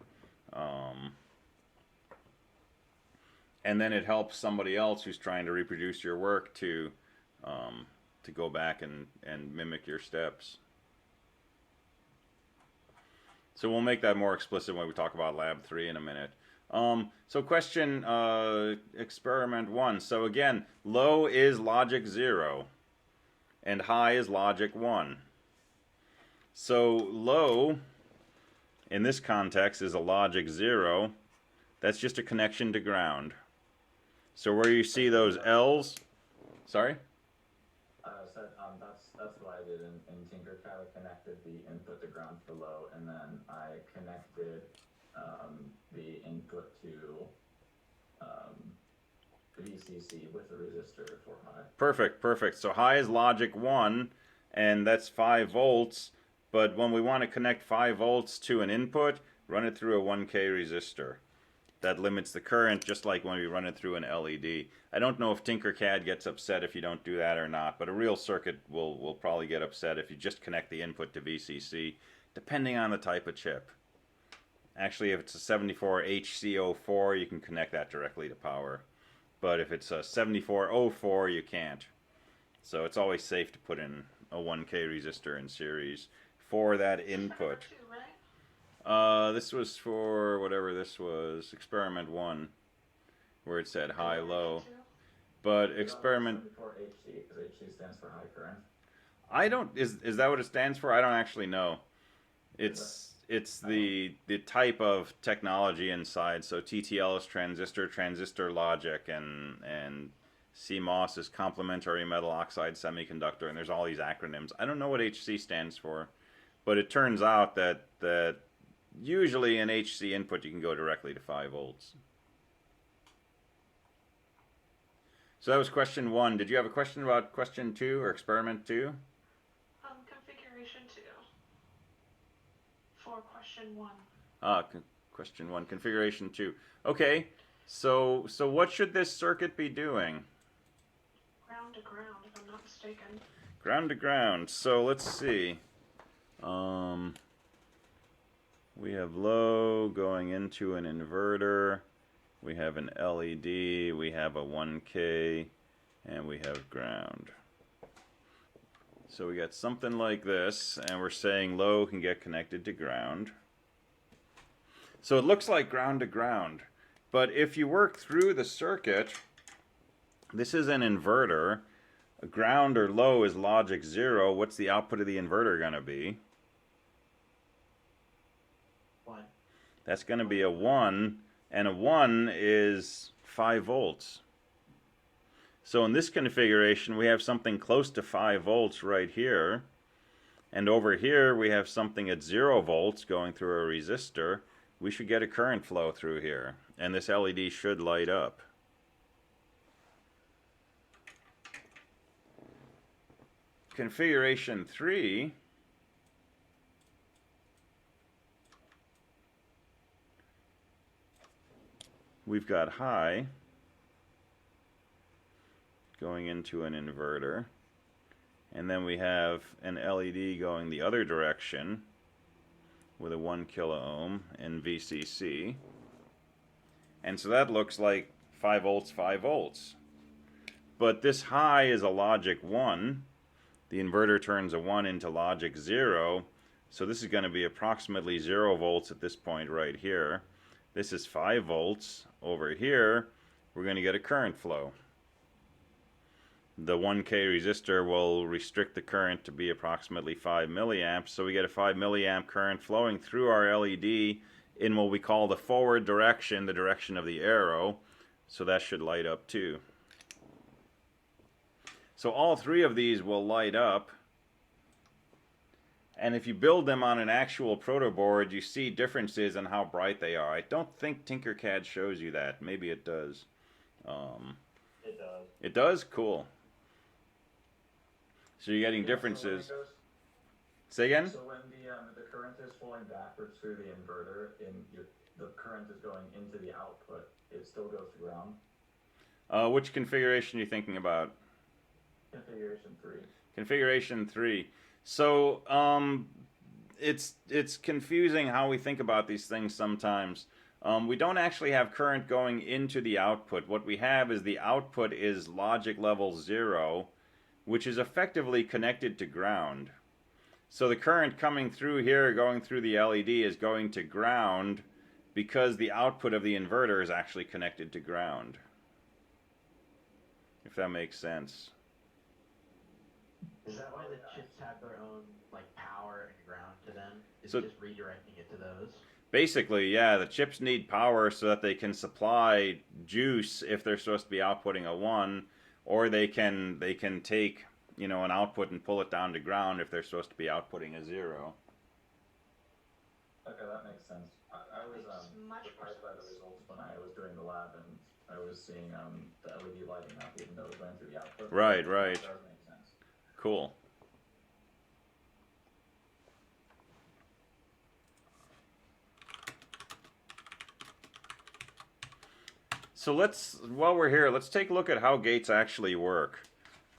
and then it helps somebody else who's trying to reproduce your work to go back and mimic your steps. So we'll make that more explicit when we talk about Lab 3 in a minute. So question experiment 1. So again, low is logic 0 and high is logic 1. So low in this context is a logic 0. That's just a connection to ground. So where you see those L's, sorry? That's what I did in Tinkercad. I connected the input to ground for low, and then I connected the input to VCC with a resistor for high. Perfect, perfect. So high is logic 1, and that's 5 volts. But when we want to connect 5 volts to an input, run it through a 1K resistor. That limits the current, just like when we run it through an LED. I don't know if Tinkercad gets upset if you don't do that or not, but a real circuit will probably get upset if you just connect the input to VCC, depending on the type of chip. Actually, if it's a 74HC04, you can connect that directly to power. But if it's a 7404, you can't. So it's always safe to put in a 1K resistor in series for that input. This was for whatever this was, experiment 1, where it said high, low. But experiment... For HC, because HC stands for high current. I don't... Is that what it stands for? I don't actually know. It's the type of technology inside. So TTL is transistor logic, and CMOS is complementary metal oxide semiconductor, and there's all these acronyms. I don't know what HC stands for, but it turns out that usually in HC input you can go directly to 5 volts. So that was question 1. Did you have a question about question 2 or experiment 2? Configuration 2 for question 1. Question 1, configuration 2. Okay, so what should this circuit be doing? Ground to ground, if I'm not mistaken. Ground to ground. So let's see. We have low going into an inverter. We have an LED. We have a 1K. And we have ground. So we got something like this. And we're saying low can get connected to ground. So it looks like ground to ground. But if you work through the circuit, this is an inverter. Ground or low is logic 0. What's the output of the inverter going to be? 1. That's going to be a 1, and a 1 is 5 volts. So in this configuration, we have something close to 5 volts right here. And over here, we have something at 0 volts going through a resistor. We should get a current flow through here, and this LED should light up. Configuration 3, we've got high going into an inverter, and then we have an LED going the other direction with a 1 kilo ohm and VCC. And so that looks like 5 volts, 5 volts. But this high is a logic 1. The inverter turns a 1 into logic 0. So this is going to be approximately 0 volts at this point right here. This is 5 volts. Over here, we're going to get a current flow. The 1K resistor will restrict the current to be approximately 5 milliamps. So we get a 5 milliamp current flowing through our LED in what we call the forward direction, the direction of the arrow. So that should light up too. So all 3 of these will light up. And if you build them on an actual proto board, you see differences in how bright they are. I don't think Tinkercad shows you that. Maybe it does. It does. It does? Cool. So you're getting differences. Say again? So when the current is flowing backwards through the inverter, the current is going into the output, it still goes to ground? Which configuration are you thinking about? Configuration 3. Configuration 3. So it's confusing how we think about these things sometimes. We don't actually have current going into the output. What we have is the output is logic level 0, which is effectively connected to ground. So the current coming through here, going through the LED, is going to ground because the output of the inverter is actually connected to ground. If that makes sense. Is that why the chips have their own like power and ground to them? Is So- it just redirecting it to those? Basically, yeah, the chips need power so that they can supply juice if they're supposed to be outputting a 1, or they can take, you know, an output and pull it down to ground if they're supposed to be outputting a 0. Okay, that makes sense. I was Makes much more surprised by the sense. results when I was doing the lab and I was seeing the LED lighting up even though it was going through the output. Right, That right. does make sense. Cool. So while we're here, let's take a look at how gates actually work.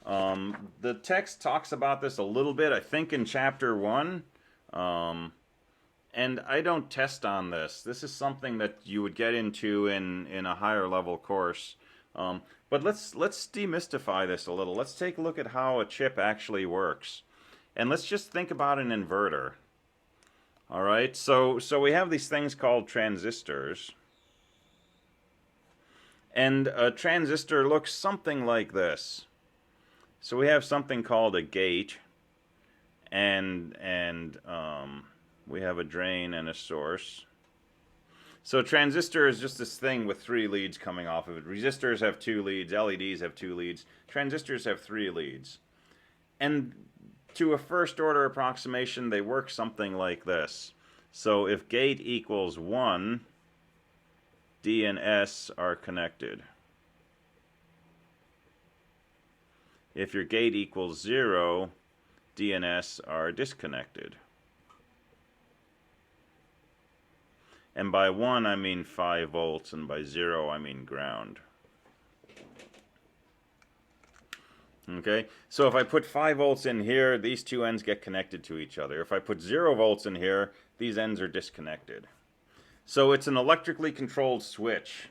The text talks about this a little bit, I think, in chapter 1. And I don't test on this. This is something that you would get into in a higher level course. But let's demystify this a little. Let's take a look at how a chip actually works. And let's just think about an inverter. All right, so we have these things called transistors. And a transistor looks something like this. So we have something called a gate, and we have a drain and a source. So a transistor is just this thing with 3 leads coming off of it. Resistors have 2 leads, LEDs have 2 leads, transistors have 3 leads. And to a first order approximation, they work something like this. So if gate equals 1, D and S are connected. If your gate equals 0, D and S are disconnected. And by 1 I mean 5 volts, and by 0 I mean ground. Okay, so if I put 5 volts in here, these two ends get connected to each other. If I put 0 volts in here, these ends are disconnected. So it's an electrically controlled switch.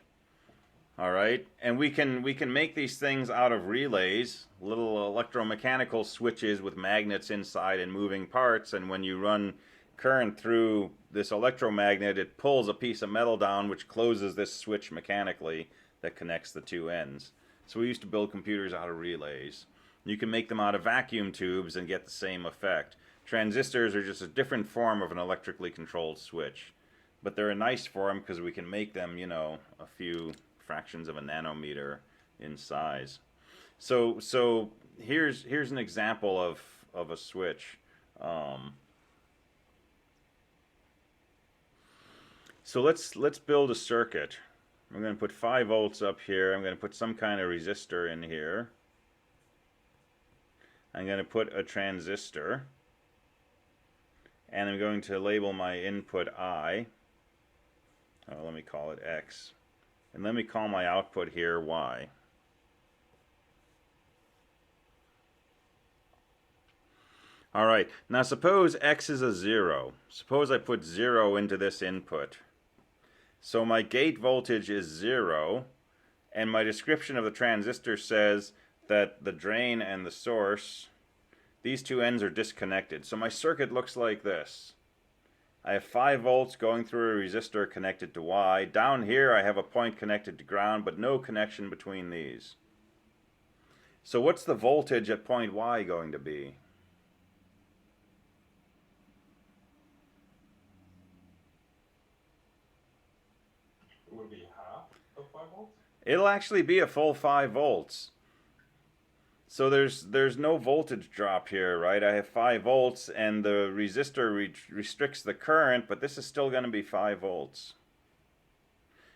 All right, and we can make these things out of relays, little electromechanical switches with magnets inside and moving parts, and when you run current through this electromagnet, it pulls a piece of metal down which closes this switch mechanically that connects the two ends. So we used to build computers out of relays. You can make them out of vacuum tubes and get the same effect. Transistors are just a different form of an electrically controlled switch. But they're a nice form because we can make them, you know, a few fractions of a nanometer in size. So here's an example of a switch. So let's build a circuit. I'm going to put 5 volts up here. I'm going to put some kind of resistor in here. I'm going to put a transistor. And I'm going to label my input I. Oh, let me call it X. And let me call my output here Y. Alright, now suppose X is a 0. Suppose I put 0 into this input. So my gate voltage is 0, and my description of the transistor says that the drain and the source, these two ends are disconnected. So my circuit looks like this. I have 5 volts going through a resistor connected to Y. Down here I have a point connected to ground, but no connection between these. So what's the voltage at point Y going to be? Would it be half of 5 volts? It'll actually be a full 5 volts. So there's no voltage drop here, right? I have 5 volts and the resistor restricts the current, but this is still going to be 5 volts,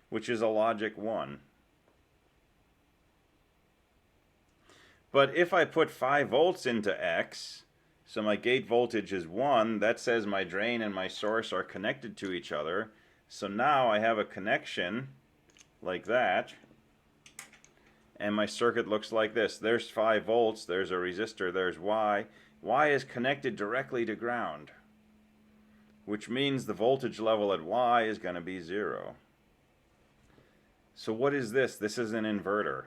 which is a logic 1. But if I put 5 volts into X, so my gate voltage is 1, that says my drain and my source are connected to each other. So now I have a connection like that. And my circuit looks like this. There's 5 volts, there's a resistor, there's Y. Y is connected directly to ground, which means the voltage level at Y is going to be 0. So what is this? This is an inverter.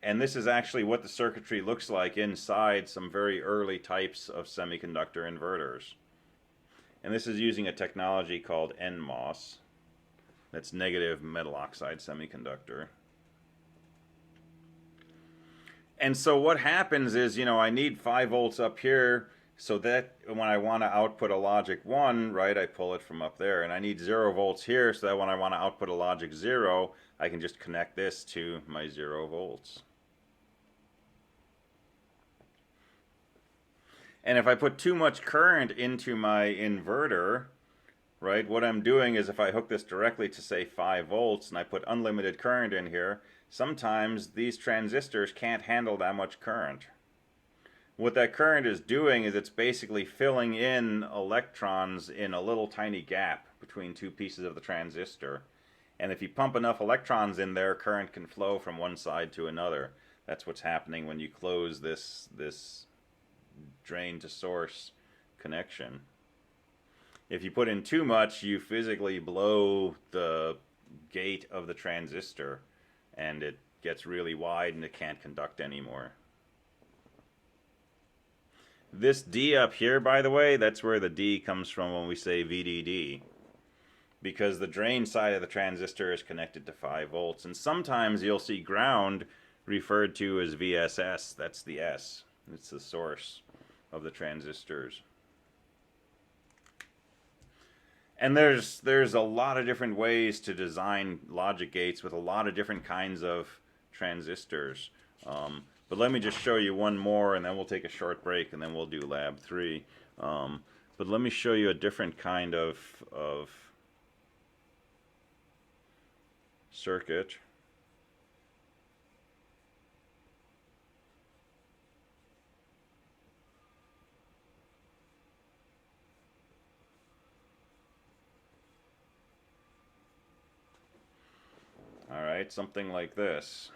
And this is actually what the circuitry looks like inside some very early types of semiconductor inverters. And this is using a technology called NMOS. That's negative metal oxide semiconductor. And so what happens is, you know, I need 5 volts up here So that when I want to output a logic 1, right, I pull it from up there. And I need 0 volts here, so that when I want to output a logic 0, I can just connect this to my 0 volts. And if I put too much current into my inverter, right, what I'm doing is if I hook this directly to, say, 5 volts and I put unlimited current in here, sometimes these transistors can't handle that much current. What that current is doing is it's basically filling in electrons in a little tiny gap between two pieces of the transistor. And if you pump enough electrons in there, current can flow from one side to another. That's what's happening when you close this drain to source connection. If you put in too much, you physically blow the gate of the transistor and it gets really wide and it can't conduct anymore. This D up here, by the way, that's where the D comes from when we say VDD. Because the drain side of the transistor is connected to 5 volts. And sometimes you'll see ground referred to as VSS. That's the S. It's the source of the transistors. And there's a lot of different ways to design logic gates with a lot of different kinds of transistors. But let me just show you one more, and then we'll take a short break, and then we'll do lab 3. But let me show you a different kind of circuit. All right, something like this.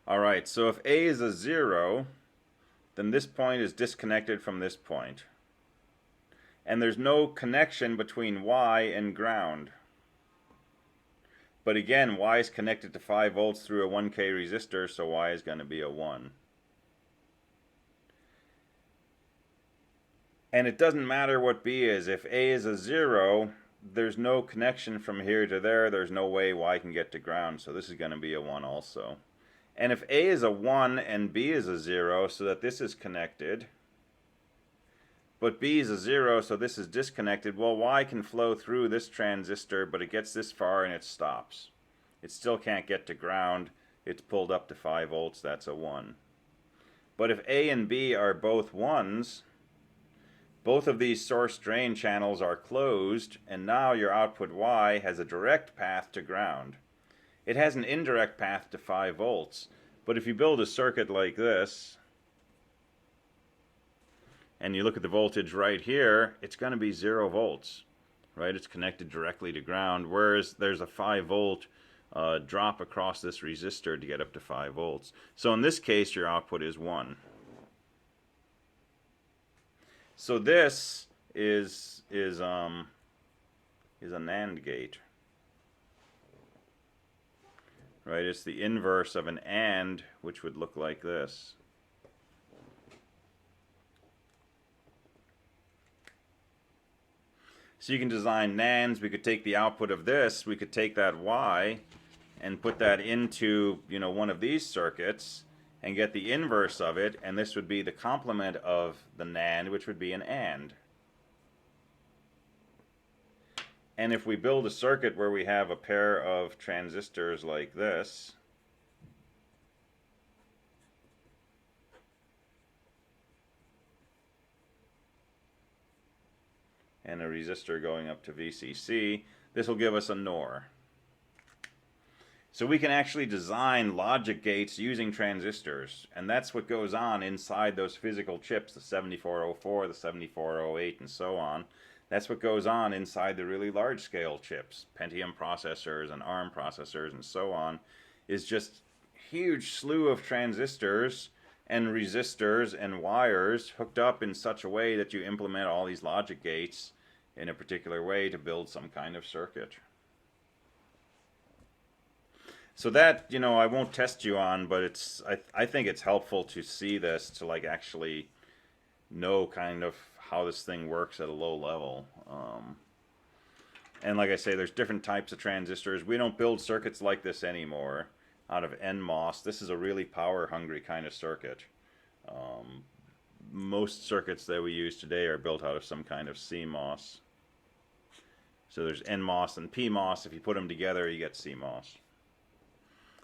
All right, so if A is a 0, then this point is disconnected from this point. And there's no connection between Y and ground. But again, Y is connected to 5 volts through a 1K resistor, so Y is going to be a 1. And it doesn't matter what B is. If A is a 0, there's no connection from here to there. There's no way Y can get to ground, so this is going to be a 1 also. And if A is a 1 and B is a 0, so that this is connected, but B is a 0, so this is disconnected, well, Y can flow through this transistor, but it gets this far and it stops. It still can't get to ground. It's pulled up to 5 volts. That's a 1. But if A and B are both 1s, both of these source-drain channels are closed, and now your output Y has a direct path to ground. It has an indirect path to 5 volts, but if you build a circuit like this, and you look at the voltage right here, it's going to be 0 volts, right? It's connected directly to ground, whereas there's a 5 volt drop across this resistor to get up to 5 volts. So in this case, your output is 1. So this is a NAND gate, right? It's the inverse of an AND, which would look like this. So you can design NANDs. We could take the output of this. We could take that Y and put that into, one of these circuits and get the inverse of it, and this would be the complement of the NAND, which would be an AND. And if we build a circuit where we have a pair of transistors like this, and a resistor going up to VCC, this will give us a NOR. So we can actually design logic gates using transistors, and that's what goes on inside those physical chips, the 7404, the 7408, and so on. That's what goes on inside the really large-scale chips, Pentium processors and ARM processors and so on, is just huge slew of transistors and resistors and wires hooked up in such a way that you implement all these logic gates in a particular way to build some kind of circuit. So that, I won't test you on, but I think it's helpful to see this, to actually know kind of how this thing works at a low level. And like I say, there's different types of transistors. We don't build circuits like this anymore out of NMOS. This is a really power-hungry kind of circuit. Most circuits that we use today are built out of some kind of CMOS. So there's NMOS and PMOS. If you put them together, you get CMOS.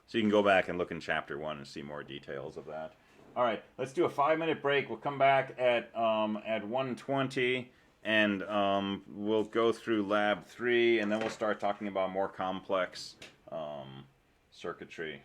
So you can go back and look in Chapter 1 and see more details of that. All right, let's do a 5-minute break. We'll come back at 1:20, and we'll go through Lab 3, and then we'll start talking about more complex circuitry.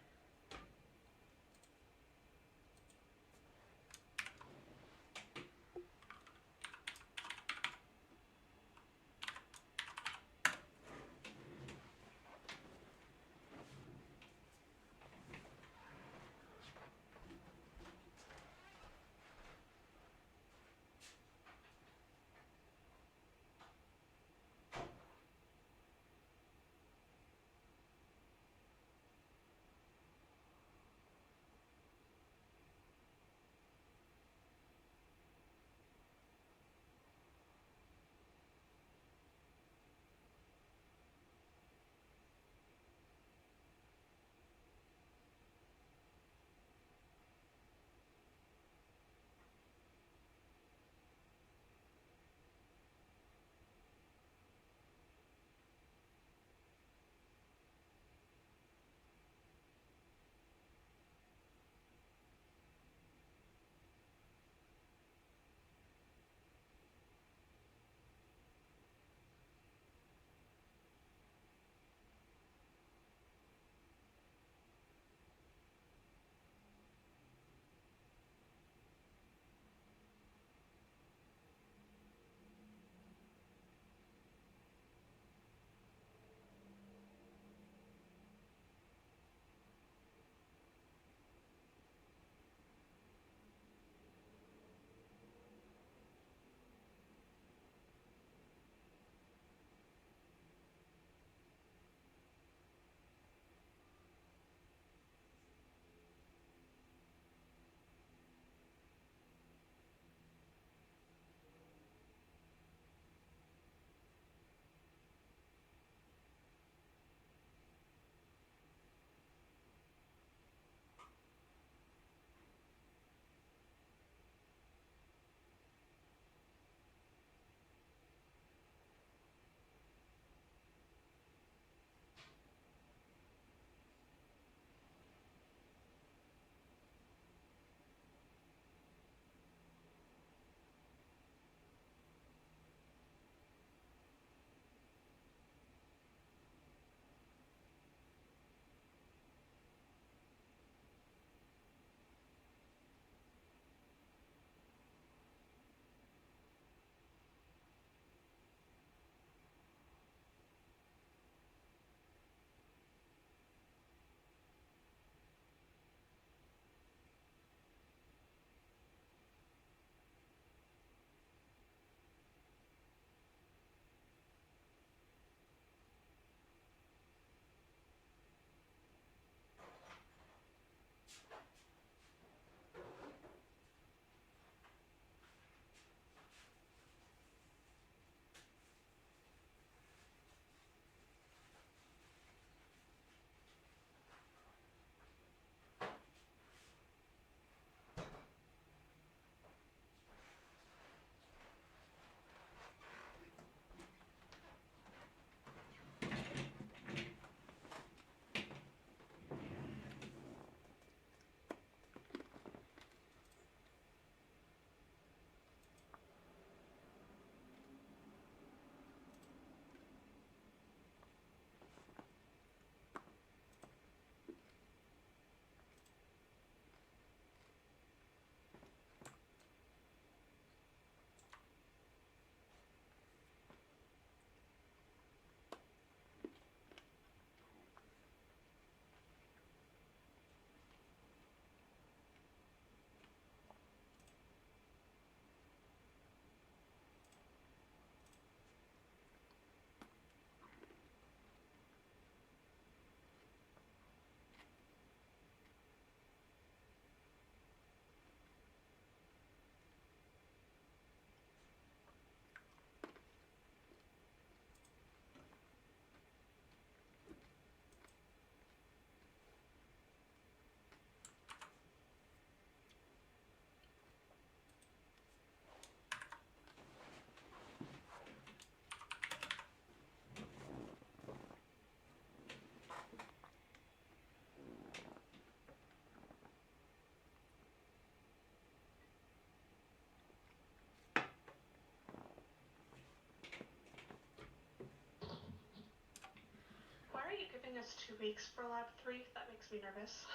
was 2 weeks for lab 3. That makes me nervous.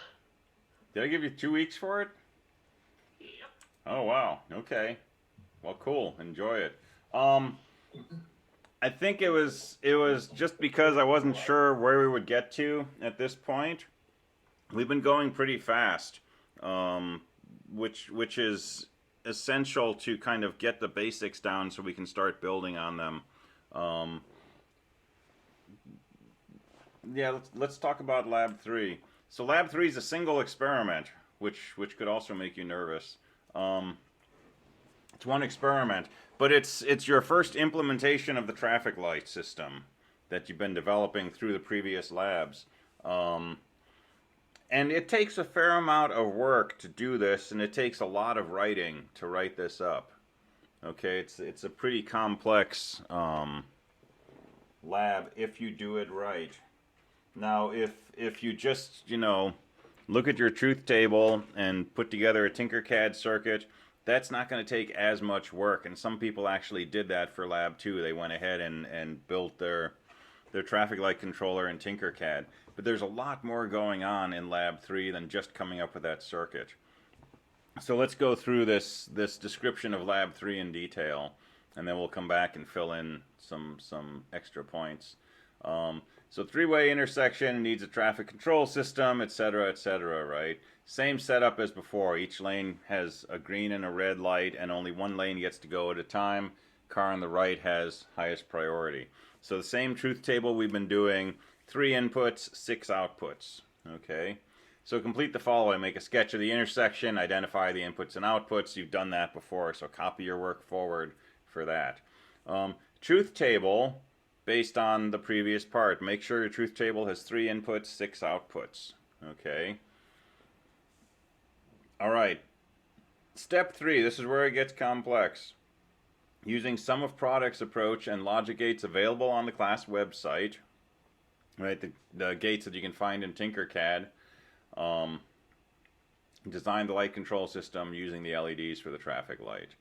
Did I give you 2 weeks for it? Yep. Oh wow. Okay. Well, cool. Enjoy it. I think it was just because I wasn't sure where we would get to at this point. We've been going pretty fast, which is essential to kind of get the basics down so we can start building on them. Yeah, let's talk about Lab 3. So Lab 3 is a single experiment, which could also make you nervous. It's one experiment, but it's your first implementation of the traffic light system that you've been developing through the previous labs. And it takes a fair amount of work to do this, and it takes a lot of writing to write this up. Okay, it's a pretty complex lab if you do it right. Now, if you just, look at your truth table and put together a Tinkercad circuit, that's not going to take as much work. And some people actually did that for Lab 2. They went ahead and built their traffic light controller in Tinkercad. But there's a lot more going on in Lab 3 than just coming up with that circuit. So let's go through this description of Lab 3 in detail, and then we'll come back and fill in some extra points. So three-way intersection needs a traffic control system, etc., right? Same setup as before. Each lane has a green and a red light, and only one lane gets to go at a time. Car on the right has highest priority. So the same truth table we've been doing, 3 inputs, 6 outputs. Okay? So complete the following. Make a sketch of the intersection, identify the inputs and outputs. You've done that before, so copy your work forward for that. Truth table, based on the previous part. Make sure your truth table has 3 inputs, 6 outputs. Okay? Alright. Step 3, this is where it gets complex. Using sum of products approach and logic gates available on the class website, right? The gates that you can find in Tinkercad. Design the light control system using the LEDs for the traffic light.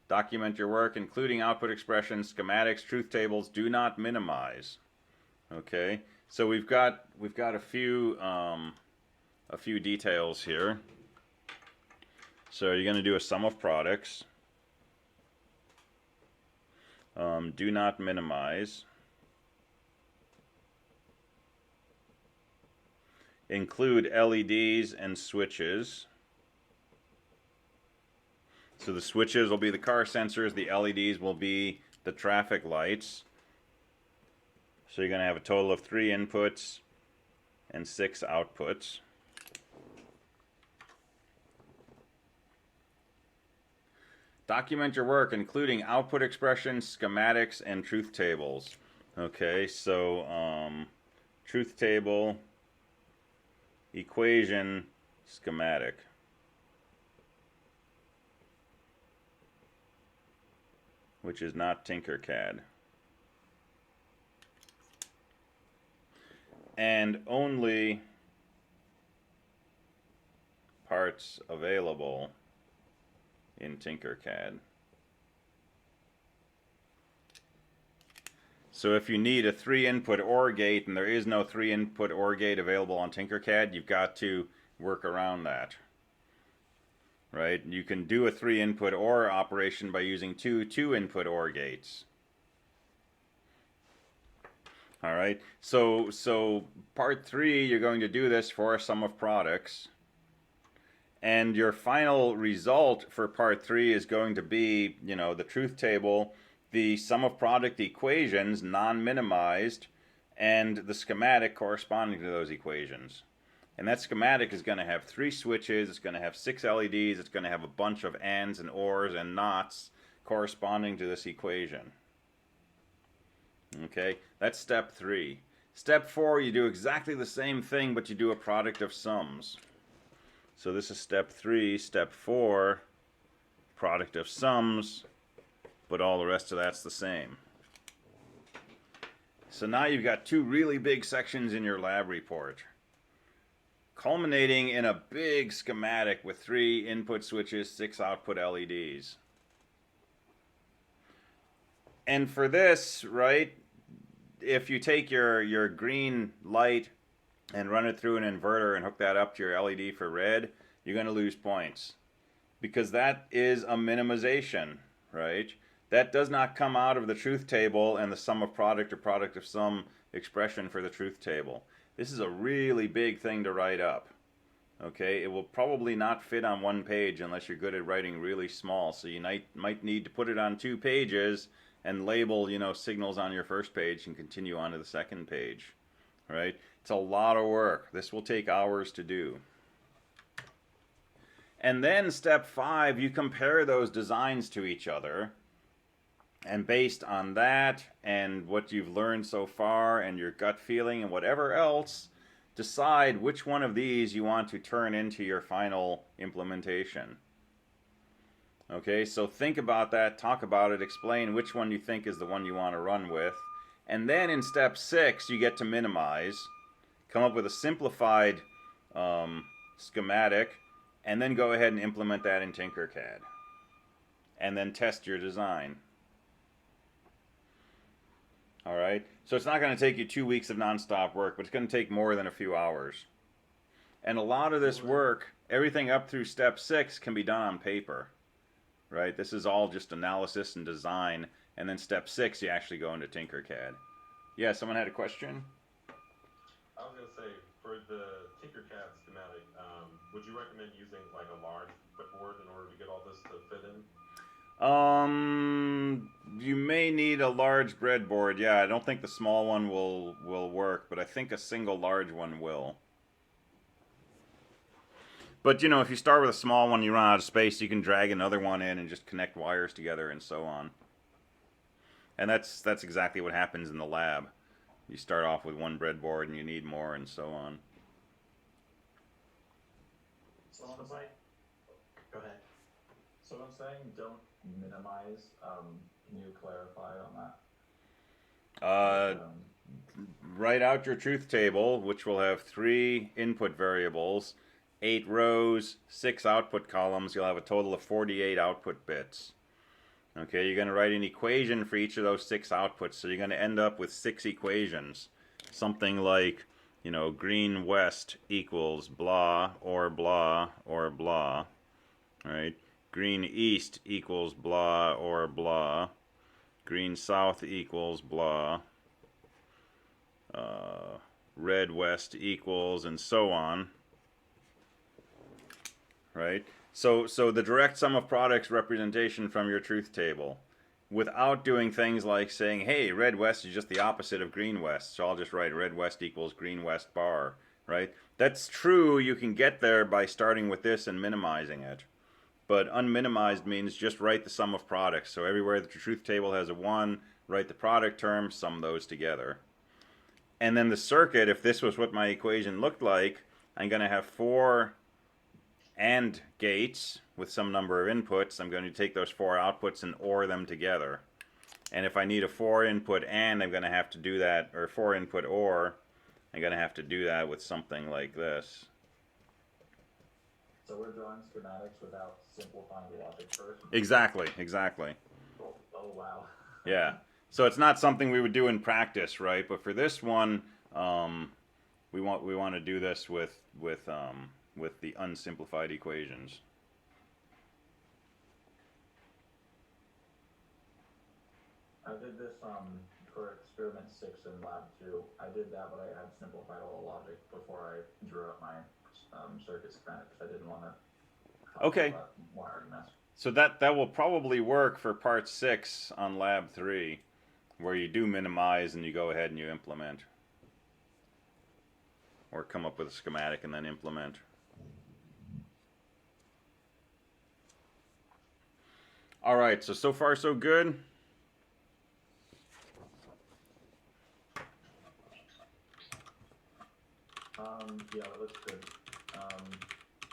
Document your work, including output expressions, schematics, truth tables. Do not minimize. Okay, so we've got a few details here. So you're going to do a sum of products. Do not minimize. Include LEDs and switches. So the switches will be the car sensors, the LEDs will be the traffic lights. So you're going to have a total of 3 inputs and 6 outputs. Document your work, including output expressions, schematics, and truth tables. Okay, so truth table, equation, schematic. Which is not Tinkercad. And only parts available in Tinkercad. So if you need a 3-input OR gate and there is no 3-input OR gate available on Tinkercad, you've got to work around that. Right? You can do a 3-input OR operation by using 2 2-input OR gates. Alright, so part 3, you're going to do this for a sum of products. And your final result for part 3 is going to be, the truth table, the sum of product equations, non-minimized, and the schematic corresponding to those equations. And that schematic is going to have 3 switches, it's going to have 6 LEDs, it's going to have a bunch of ands and ors and nots corresponding to this equation. Okay, that's step 3. Step 4, you do exactly the same thing, but you do a product of sums. So this is step 3. Step 4, product of sums, but all the rest of that's the same. So now you've got 2 really big sections in your lab report, culminating in a big schematic with 3 input switches, 6 output LEDs. And for this, right, if you take your green light and run it through an inverter and hook that up to your LED for red, you're going to lose points. Because that is a minimization, right? That does not come out of the truth table and the sum of product or product of sum expression for the truth table. This is a really big thing to write up. Okay, it will probably not fit on one page unless you're good at writing really small. So you might need to put it on 2 pages and label, signals on your first page and continue on to the second page. Right? It's a lot of work. This will take hours to do. And then step 5, you compare those designs to each other. And based on that and what you've learned so far and your gut feeling and whatever else, decide which one of these you want to turn into your final implementation. Okay, so think about that, talk about it, explain which one you think is the one you want to run with. And then in step 6, you get to minimize, come up with a simplified schematic, and then go ahead and implement that in Tinkercad. And then test your design. All right, so it's not going to take you 2 weeks of nonstop work, but it's going to take more than a few hours. And a lot of this work, everything up through step 6, can be done on paper, right? This is all just analysis and design, and then step 6, you actually go into Tinkercad. Yeah, someone had a question? I was going to say, for the Tinkercad schematic, would you recommend using like a large clipboard in order to get all this to fit in? You may need a large breadboard. Yeah, I don't think the small one will work, but I think a single large one will. But if you start with a small one, you run out of space, you can drag another one in and just connect wires together and so on. And that's exactly what happens in the lab. You start off with one breadboard and you need more and so on. So go ahead. So I'm saying don't minimize. Can you clarify on that? Write out your truth table, which will have 3 input variables, 8 rows, 6 output columns. You'll have a total of 48 output bits. Okay, you're going to write an equation for each of those 6 outputs, so you're going to end up with 6 equations. Something like, green west equals blah, or blah, or blah. Right? Green east equals blah, or blah. Green south equals blah. Red west equals, and so on. Right? So the direct sum of products representation from your truth table, without doing things like saying, hey, red west is just the opposite of green west, so I'll just write red west equals green west bar, right? That's true, you can get there by starting with this and minimizing it. But unminimized means just write the sum of products. So everywhere that your truth table has a 1, write the product term, sum those together. And then the circuit, if this was what my equation looked like, I'm going to have 4 AND gates with some number of inputs. I'm going to take those 4 outputs and OR them together. And if I need a 4 input AND, I'm going to have to do that, or 4 input OR, I'm going to have to do that with something like this. So we're drawing schematics without simplifying the logic first? Exactly. Oh wow. Yeah. So it's not something we would do in practice, right? But for this one, we want to do this with the unsimplified equations. I did this for experiment 6 in lab 2. I did that, but I had simplified all the logic before I drew up my circuit schematic because I didn't want to Okay. wiring mess. So that will probably work for part 6 on lab 3, where you do minimize and you go ahead and you implement. Or come up with a schematic and then implement. Alright, so far so good? Yeah, that looks good.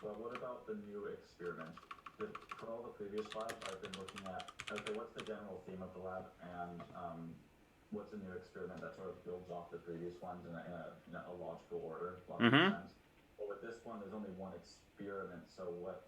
Well, what about the new experiment? For all the previous labs, I've been looking at, okay, what's the general theme of the lab, and what's a new experiment that sort of builds off the previous ones in a logical order, logical sense. But with this one, there's only one experiment, so what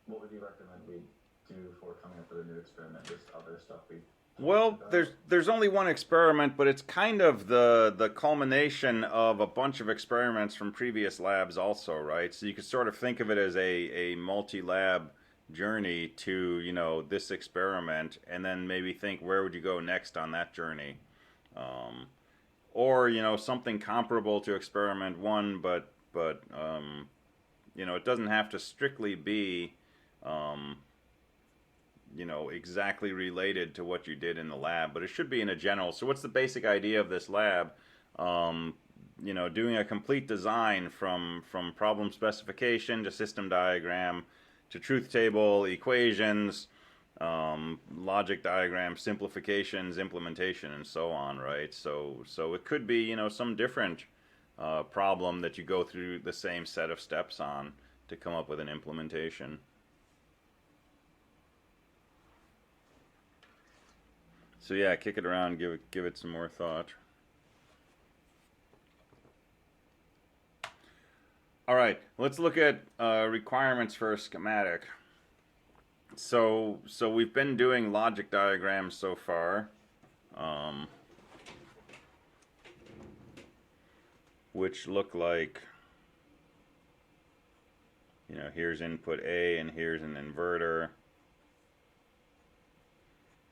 would you recommend we do for coming up with a new experiment? Just other stuff we Well, talked about? there's only one experiment, but it's kind of the culmination of a bunch of experiments from previous labs also, right? So you could sort of think of it as a multi-lab journey to, you know, this experiment, and then maybe think where would you go next on that journey. Or, you know, something comparable to experiment one, but you know, it doesn't have to strictly be you know, exactly related to what you did in the lab, but it should be in a general. So what's the basic idea of this lab? You know, doing a complete design from problem specification to system diagram to truth table, equations, logic diagram, simplifications, implementation, and so on, right? So it could be, you know, some different problem that you go through the same set of steps on to come up with an implementation. So yeah, kick it around, give it some more thought. All right, let's look at requirements for a schematic. So we've been doing logic diagrams so far, which look like, you know, here's input A and here's an inverter.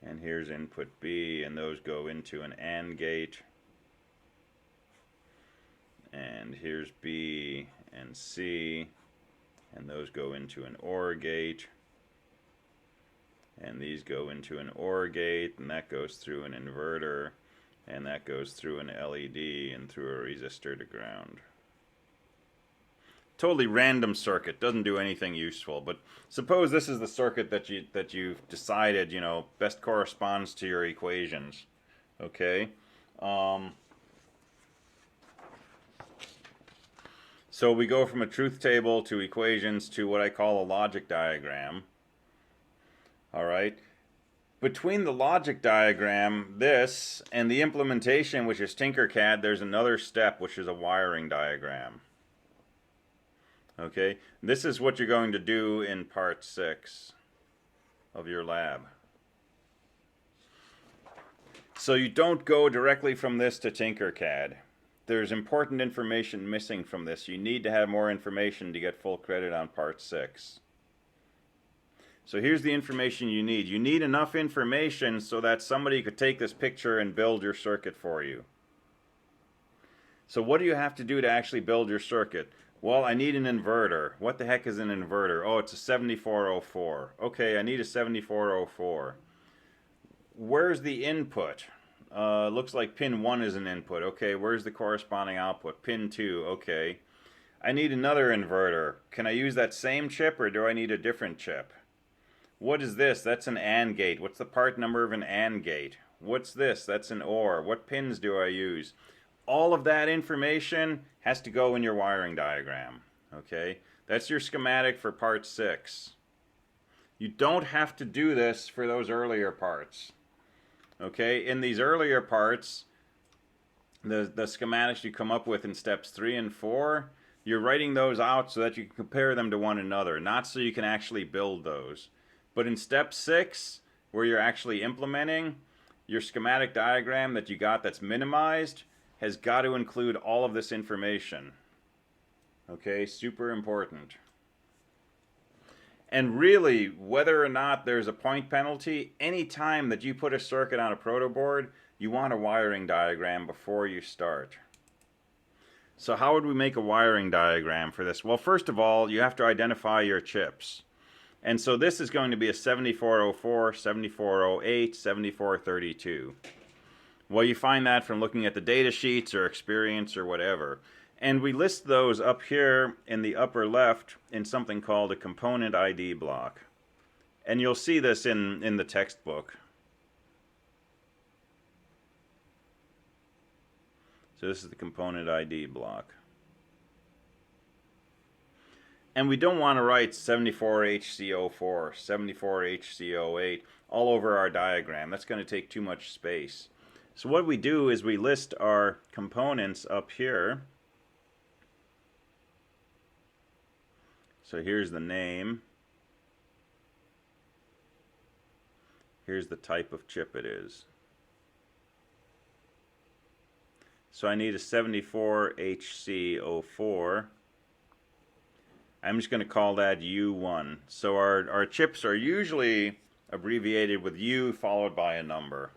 And here's input B, and those go into an AND gate. And here's B and C, and those go into an OR gate. And these go into an OR gate, and that goes through an inverter, and that goes through an LED and through a resistor to ground. Totally random circuit, doesn't do anything useful, but suppose this is the circuit that you've decided, you know, best corresponds to your equations. Okay? So we go from a truth table to equations to what I call a logic diagram. All right? Between the logic diagram, this, and the implementation, which is Tinkercad, there's another step, which is a wiring diagram. Okay, this is what you're going to do in part 6 of your lab. So you don't go directly from this to Tinkercad. There's important information missing from this. You need to have more information to get full credit on part 6. So here's the information you need. You need enough information so that somebody could take this picture and build your circuit for you. So what do you have to do to actually build your circuit? Well, I need an inverter. What the heck is an inverter? Oh, it's a 7404. Okay, I need a 7404. Where's the input? Looks like pin 1 is an input. Okay, where's the corresponding output? Pin 2. Okay. I need another inverter. Can I use that same chip or do I need a different chip? What is this? That's an AND gate. What's the part number of an AND gate? What's this? That's an OR. What pins do I use? All of that information has to go in your wiring diagram. Okay? That's your schematic for part 6. You don't have to do this for those earlier parts. Okay? In these earlier parts, the schematics you come up with in steps 3 and 4, you're writing those out so that you can compare them to one another, not so you can actually build those. But in step 6, where you're actually implementing, your schematic diagram that you got that's minimized has got to include all of this information. Okay, super important. And really, whether or not there's a point penalty, any time that you put a circuit on a proto board, you want a wiring diagram before you start. So how would we make a wiring diagram for this? Well, first of all, you have to identify your chips. And so this is going to be a 7404, 7408, 7432. Well, you find that from looking at the data sheets or experience or whatever. And we list those up here in the upper left in something called a component ID block. And you'll see this in the textbook. So this is the component ID block. And we don't want to write 74HC04, 74HC08 all over our diagram. That's going to take too much space. So what we do is we list our components up here. So here's the name. here's the type of chip it is. So I need a 74HC04. I'm just going to call that U1. So our chips are usually abbreviated with U followed by a number.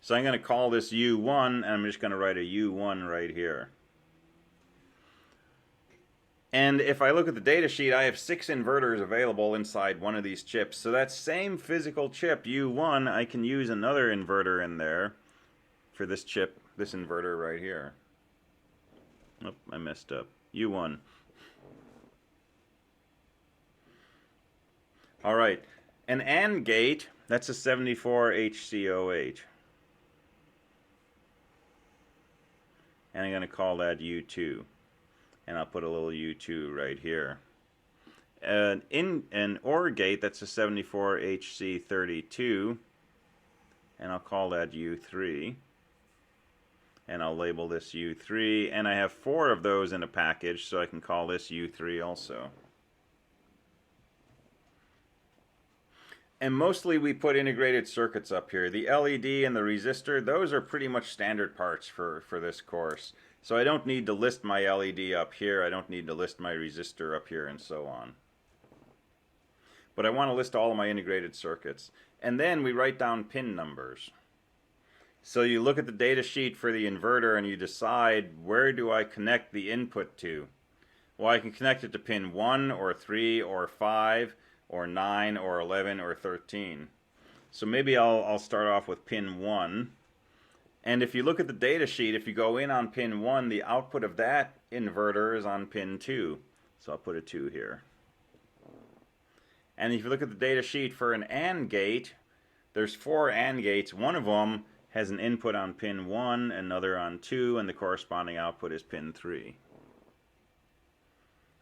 So I'm going to call this U1, and I'm just going to write a U1 right here. And if I look at the data sheet, I have 6 inverters available inside one of these chips. So that same physical chip, U1, I can use another inverter in there for this chip, this inverter right here. Oh, I messed up. U1. All right, an AND gate, that's a 74HC08. And I'm going to call that U2. And I'll put a little U2 right here. In an OR gate, that's a 74HC32. And I'll call that U3. And I'll label this U3. And I have 4 of those in a package, so I can call this U3 also. And mostly we put integrated circuits up here. The LED and the resistor, those are pretty much standard parts for this course. So I don't need to list my LED up here. I don't need to list my resistor up here and so on. But I want to list all of my integrated circuits. And then we write down pin numbers. So you look at the data sheet for the inverter and you decide, where do I connect the input to? Well, I can connect it to pin 1 or 3 or 5 or 9 or 11 or 13. So maybe I'll start off with pin 1. And if you look at the data sheet, if you go in on pin 1, the output of that inverter is on pin 2. So I'll put a 2 here. And if you look at the data sheet for an AND gate, there's 4 AND gates. One of them has an input on pin 1, another on 2, and the corresponding output is pin 3.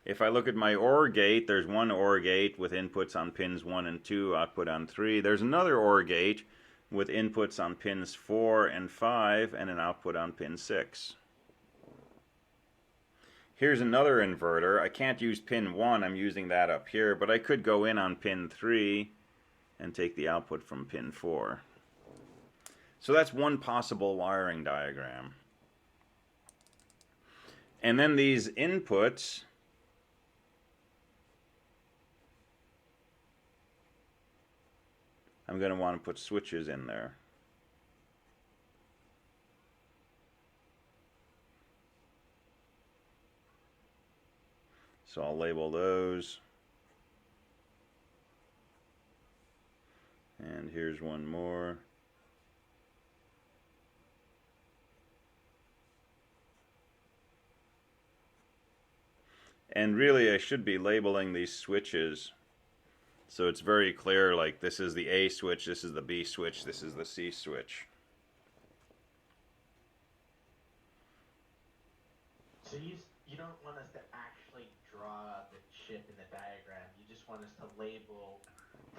If I look at my OR gate, there's one OR gate with inputs on pins 1 and 2, output on 3. There's another OR gate with inputs on pins 4 and 5 and an output on pin 6. Here's another inverter. I can't use pin 1, I'm using that up here, but I could go in on pin 3 and take the output from pin 4. So that's one possible wiring diagram. And then these inputs, I'm going to want to put switches in there. So I'll label those. And here's one more. And really I should be labeling these switches so it's very clear, like this is the A switch, this is the B switch, this is the C switch. So you don't want us to actually draw the chip in the diagram. You just want us to label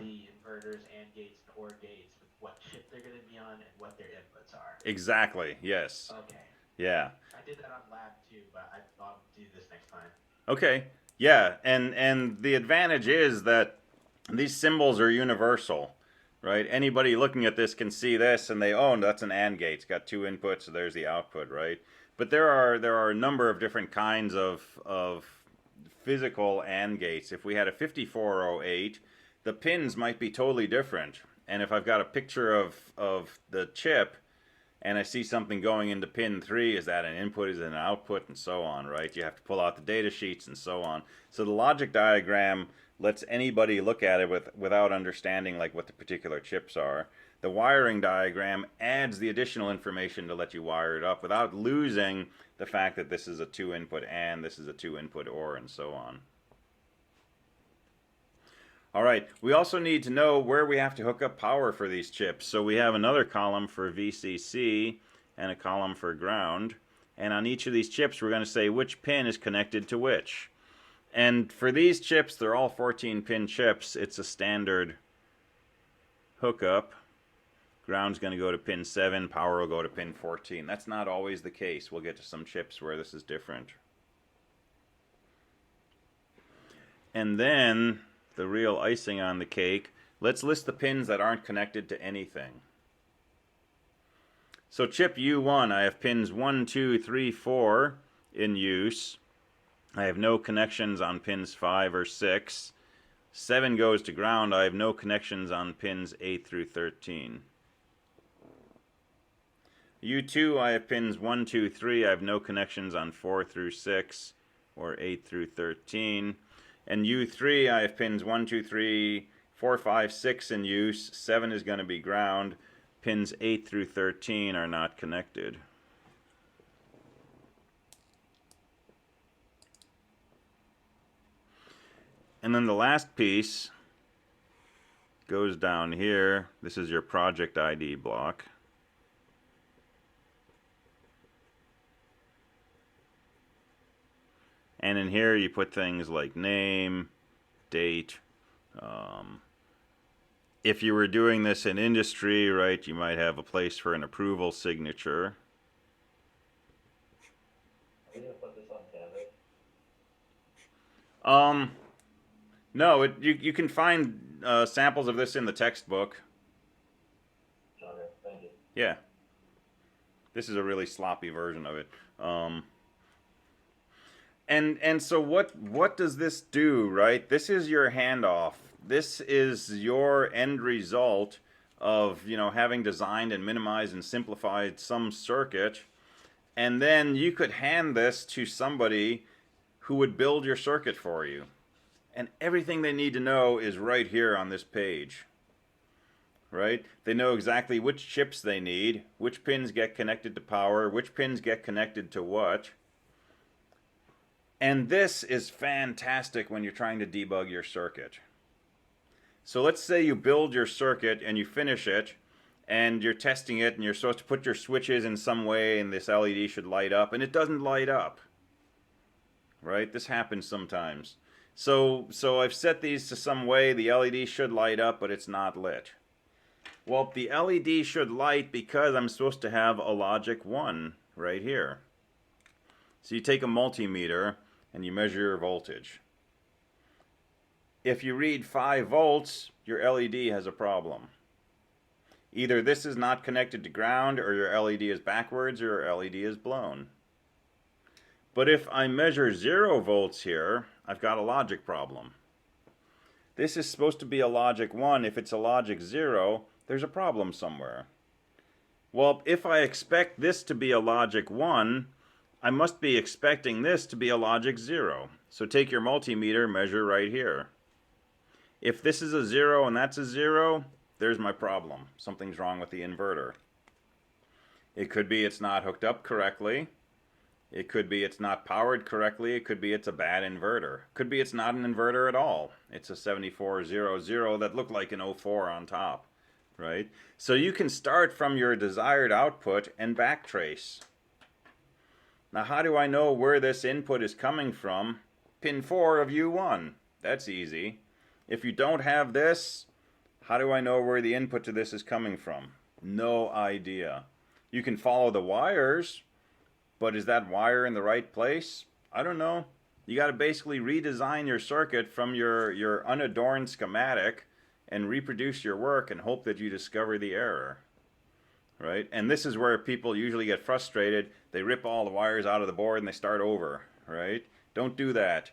the inverters and gates and OR gates with what chip they're going to be on and what their inputs are. Exactly, yes. Okay. Yeah. I did that on lab too, but I'll do this next time. Okay. Yeah, and the advantage is that these symbols are universal, right? Anybody looking at this can see this and they, oh, that's an AND gate. It's got 2 inputs, so there's the output, right? But there are a number of different kinds of physical AND gates. If we had a 5408, the pins might be totally different. And if I've got a picture of the chip and I see something going into pin 3, is that an input, is it an output, and so on, right? You have to pull out the data sheets and so on. So the logic diagram lets anybody look at it without understanding like what the particular chips are. The wiring diagram adds the additional information to let you wire it up without losing the fact that this is a 2 input AND, this is a 2 input OR, and so on. Alright, we also need to know where we have to hook up power for these chips. So we have another column for VCC and a column for ground. And on each of these chips we're going to say which pin is connected to which. And for these chips, they're all 14-pin chips. It's a standard hookup. Ground's going to go to pin 7, power will go to pin 14. That's not always the case. We'll get to some chips where this is different. And then the real icing on the cake, Let's list the pins that aren't connected to anything. So chip U1, I have pins 1, 2, 3, 4 in use. I have no connections on pins 5 or 6. 7 goes to ground. I have no connections on pins 8 through 13. U2, I have pins 1, 2, 3. I have no connections on 4 through 6 or 8 through 13. And U3, I have pins 1, 2, 3, 4, 5, 6 in use. 7 is going to be ground. Pins 8 through 13 are not connected. And then the last piece goes down here. This is your project ID block. And in here you put things like name, date. If you were doing this in industry, right, you might have a place for an approval signature. Are you gonna put this on Canvas? No, you can find samples of this in the textbook. Okay, thank you. Yeah. This is a really sloppy version of it. And so what does this do, right? This is your handoff. This is your end result of, you know, having designed and minimized and simplified some circuit. And then you could hand this to somebody who would build your circuit for you. And everything they need to know is right here on this page. Right? They know exactly which chips they need, which pins get connected to power, which pins get connected to what. And this is fantastic when you're trying to debug your circuit. So let's say you build your circuit and you finish it, and you're testing it, and you're supposed to put your switches in some way, and this LED should light up, and it doesn't light up. Right? This happens sometimes. So I've set these to some way, the LED should light up, but it's not lit. Well, the LED should light because I'm supposed to have a logic 1 right here. So you take a multimeter and you measure your voltage. If you read 5 volts, your LED has a problem. Either this is not connected to ground, or your LED is backwards, or your LED is blown. But if I measure 0 volts here, I've got a logic problem. This is supposed to be a logic 1. If it's a logic 0, there's a problem somewhere. Well, if I expect this to be a logic 1, I must be expecting this to be a logic 0. So take your multimeter, measure right here. If this is a 0 and that's a 0, there's my problem. Something's wrong with the inverter. It could be it's not hooked up correctly. It could be it's not powered correctly. It could be it's a bad inverter. Could be it's not an inverter at all. It's a 7400 that looked like an 04 on top, right? So you can start from your desired output and backtrace. Now, how do I know where this input is coming from? Pin 4 of U1. That's easy. If you don't have this, how do I know where the input to this is coming from? No idea. You can follow the wires, but is that wire in the right place? I don't know. You got to basically redesign your circuit from your unadorned schematic and reproduce your work and hope that you discover the error. Right? And this is where people usually get frustrated. They rip all the wires out of the board and they start over. Right? Don't do that.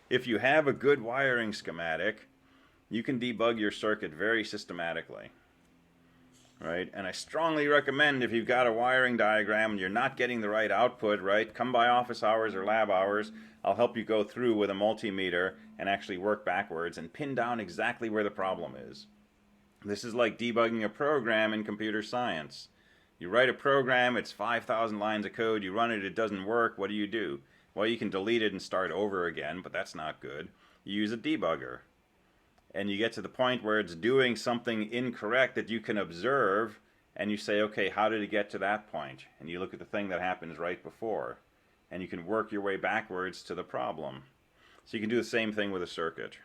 If you have a good wiring schematic, you can debug your circuit very systematically. Right? And I strongly recommend, if you've got a wiring diagram and you're not getting the right output, right, come by office hours or lab hours. I'll help you go through with a multimeter and actually work backwards and pin down exactly where the problem is. This is like debugging a program in computer science. You write a program, it's 5,000 lines of code, you run it, it doesn't work, what do? Well, you can delete it and start over again, but that's not good. You use a debugger. And you get to the point where it's doing something incorrect that you can observe, and you say, okay, how did it get to that point? And you look at the thing that happens right before, and you can work your way backwards to the problem. So you can do the same thing with a circuit.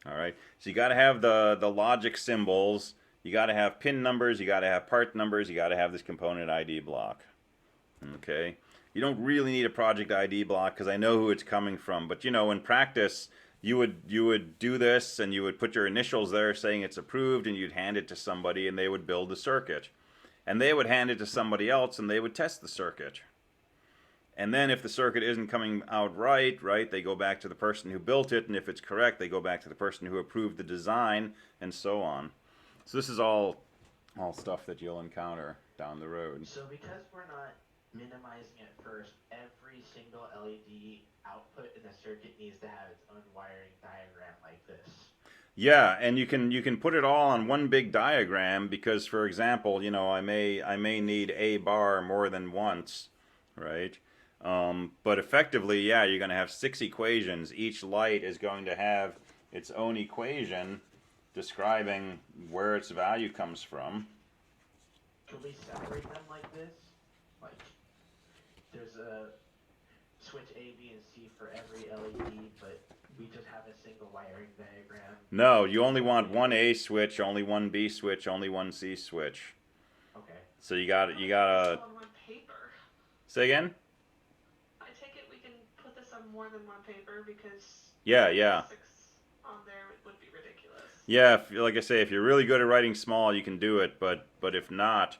All right, so you got to have the logic symbols, you got to have pin numbers, you got to have part numbers, you got to have this component ID block. Okay, you don't really need a project ID block because I know who it's coming from, but you know, in practice, you would do this, and you would put your initials there saying it's approved, and you'd hand it to somebody, and they would build the circuit. And they would hand it to somebody else, and they would test the circuit. And then if the circuit isn't coming out right, they go back to the person who built it, and if it's correct, they go back to the person who approved the design, and so on. So this is all stuff that you'll encounter down the road. So because we're not minimizing it first, every single LED output in the circuit needs to have its own wiring diagram like this. Yeah, and you can put it all on one big diagram because, for example, you know, I may need a bar more than once, right? But effectively, yeah, you're going to have 6 equations. Each light is going to have its own equation describing where its value comes from. Could we separate them like this? Like, there's a switch A, B, and C for every LED, but we just have a single wiring diagram. No, you only want one A switch, only one B switch, only one C switch. Okay. So you gotta On one paper. say again? I take it we can put this on more than one paper because Yeah. 6 on there would be ridiculous. Yeah, like I say, if you're really good at writing small, you can do it. But if not,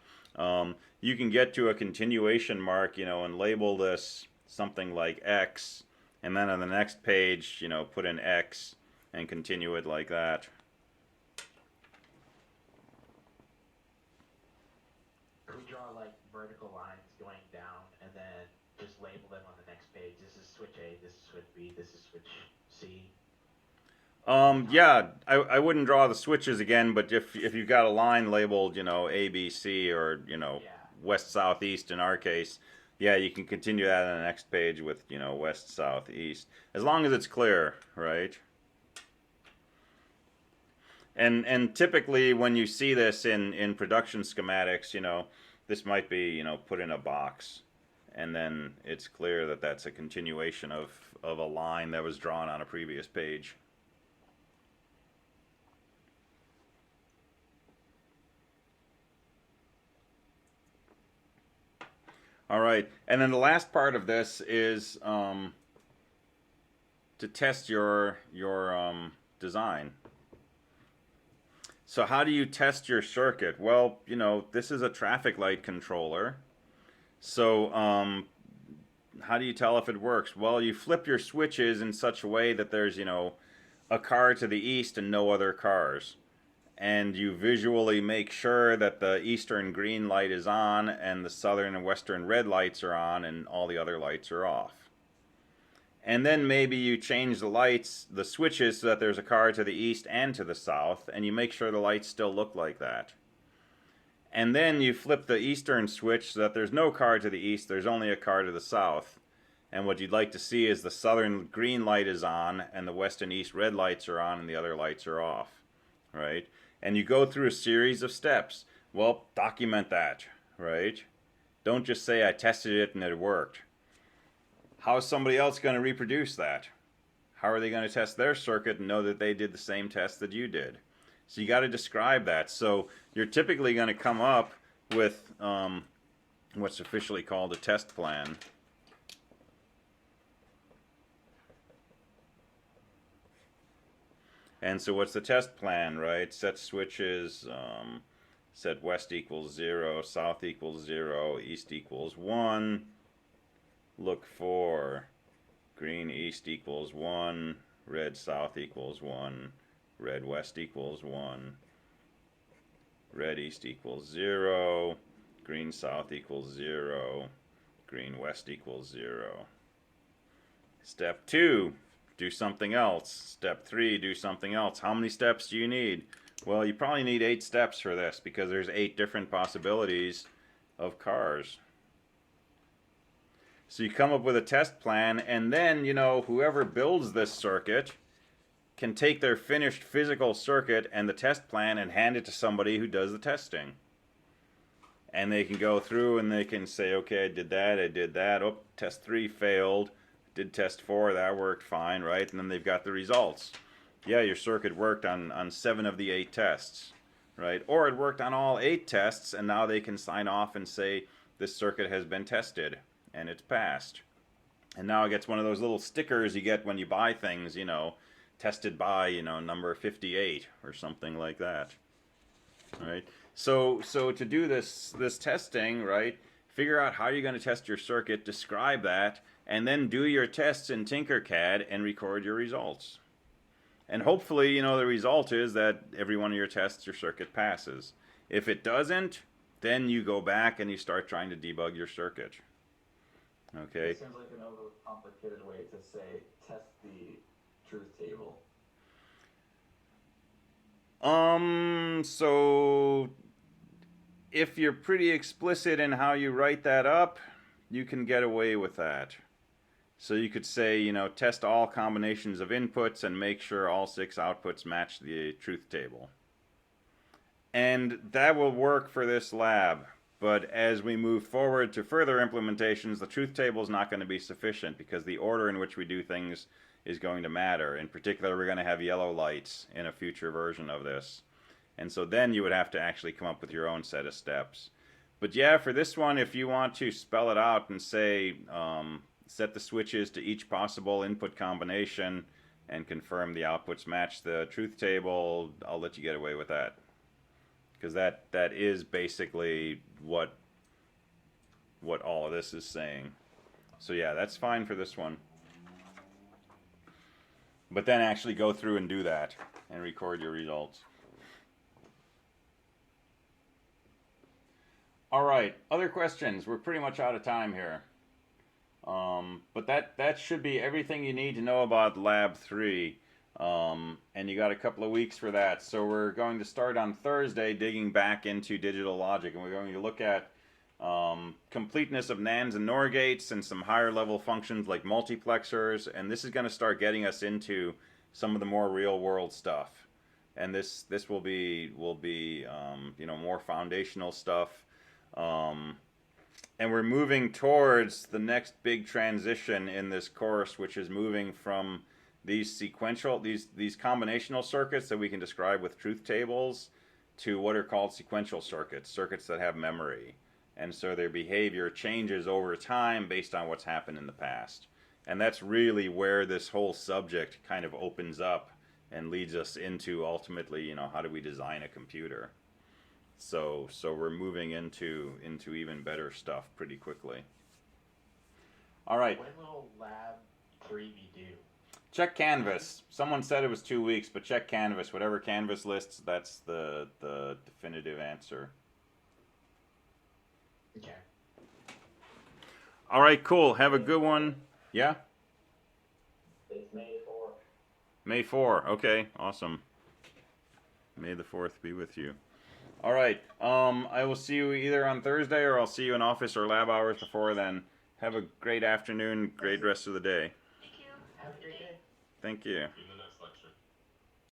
you can get to a continuation mark, you know, and label this something like X, and then on the next page, you know, put in X and continue it like that. Could we draw like vertical lines going down and then just label them on the next page? This is switch A, this is switch B, this is switch C. Yeah, I wouldn't draw the switches again, but if you've got a line labeled, you know, A, B, C, or, you know, Yeah. west, south, east in our case, yeah, you can continue that on the next page with, you know, west, south, east, as long as it's clear, right? And typically when you see this in production schematics, you know, this might be, you know, put in a box, and then it's clear that that's a continuation of a line that was drawn on a previous page. All right, and then the last part of this is to test your design. So how do you test your circuit? Well, you know, this is a traffic light controller. So how do you tell if it works? Well, you flip your switches in such a way that there's, you know, a car to the east and no other cars. And you visually make sure that the eastern green light is on and the southern and western red lights are on and all the other lights are off. And then maybe you change the lights, the switches, so that there's a car to the east and to the south, and you make sure the lights still look like that. And then you flip the eastern switch so that there's no car to the east, there's only a car to the south. And what you'd like to see is the southern green light is on and the west and east red lights are on and the other lights are off, right? And you go through a series of steps. Well, document that, right? Don't just say I tested it and it worked. How is somebody else going to reproduce that? How are they going to test their circuit and know that they did the same test that you did? So you got to describe that. So you're typically going to come up with what's officially called a test plan. And so what's the test plan, right? Set switches, set west equals 0, south equals 0, east equals 1. Look for green east equals 1, red south equals 1, red west equals 1, red east equals 0, green south equals 0, green west equals 0. Step 2. Do something else. Step 3, do something else. How many steps do you need? Well, you probably need 8 steps for this because there's 8 different possibilities of cars. So you come up with a test plan, and then, you know, whoever builds this circuit can take their finished physical circuit and the test plan and hand it to somebody who does the testing. And they can go through and they can say, okay, I did that. Oh, test 3 failed. Did test 4, that worked fine, right? And then they've got the results. Yeah, your circuit worked on 7 of the 8 tests, right? Or it worked on all 8 tests, and now they can sign off and say this circuit has been tested and it's passed. And now it gets one of those little stickers you get when you buy things, you know, tested by, number 58 or something like that. Right? So to do this testing, right, figure out how you're going to test your circuit, describe that, and then do your tests in Tinkercad and record your results. And hopefully, the result is that every one of your tests, your circuit passes. If it doesn't, then you go back and you start trying to debug your circuit. Okay? It seems like an overcomplicated way to say test the truth table. So if you're pretty explicit in how you write that up, you can get away with that. So you could say, test all combinations of inputs and make sure all 6 outputs match the truth table. And that will work for this lab. But as we move forward to further implementations, the truth table is not going to be sufficient because the order in which we do things is going to matter. In particular, we're going to have yellow lights in a future version of this. And so then you would have to actually come up with your own set of steps. But yeah, for this one, if you want to spell it out and say, set the switches to each possible input combination and confirm the outputs match the truth table, I'll let you get away with that. Because that is basically what all of this is saying. So yeah, that's fine for this one. But then actually go through and do that and record your results. All right, other questions? We're pretty much out of time here. But that should be everything you need to know about Lab 3. And you got a couple of weeks for that. So we're going to start on Thursday digging back into digital logic. And we're going to look at completeness of NANDs and NOR gates and some higher level functions like multiplexers. And this is going to start getting us into some of the more real world stuff. And this will be more foundational stuff. And we're moving towards the next big transition in this course, which is moving from these these combinational circuits that we can describe with truth tables to what are called sequential circuits that have memory. And so their behavior changes over time based on what's happened in the past. And that's really where this whole subject kind of opens up and leads us into ultimately, how do we design a computer? So we're moving into even better stuff pretty quickly. All right. When will Lab 3 be due? Check Canvas. Someone said it was 2 weeks, but check Canvas. Whatever Canvas lists, that's the definitive answer. Okay. All right, cool. Have a good one. Yeah? It's May 4th. May 4. Okay, awesome. May the 4th be with you. All right. I will see you either on Thursday or I'll see you in office or lab hours before then. Have a great afternoon, great rest of the day. Thank you. Have a great day. Thank you. Good night.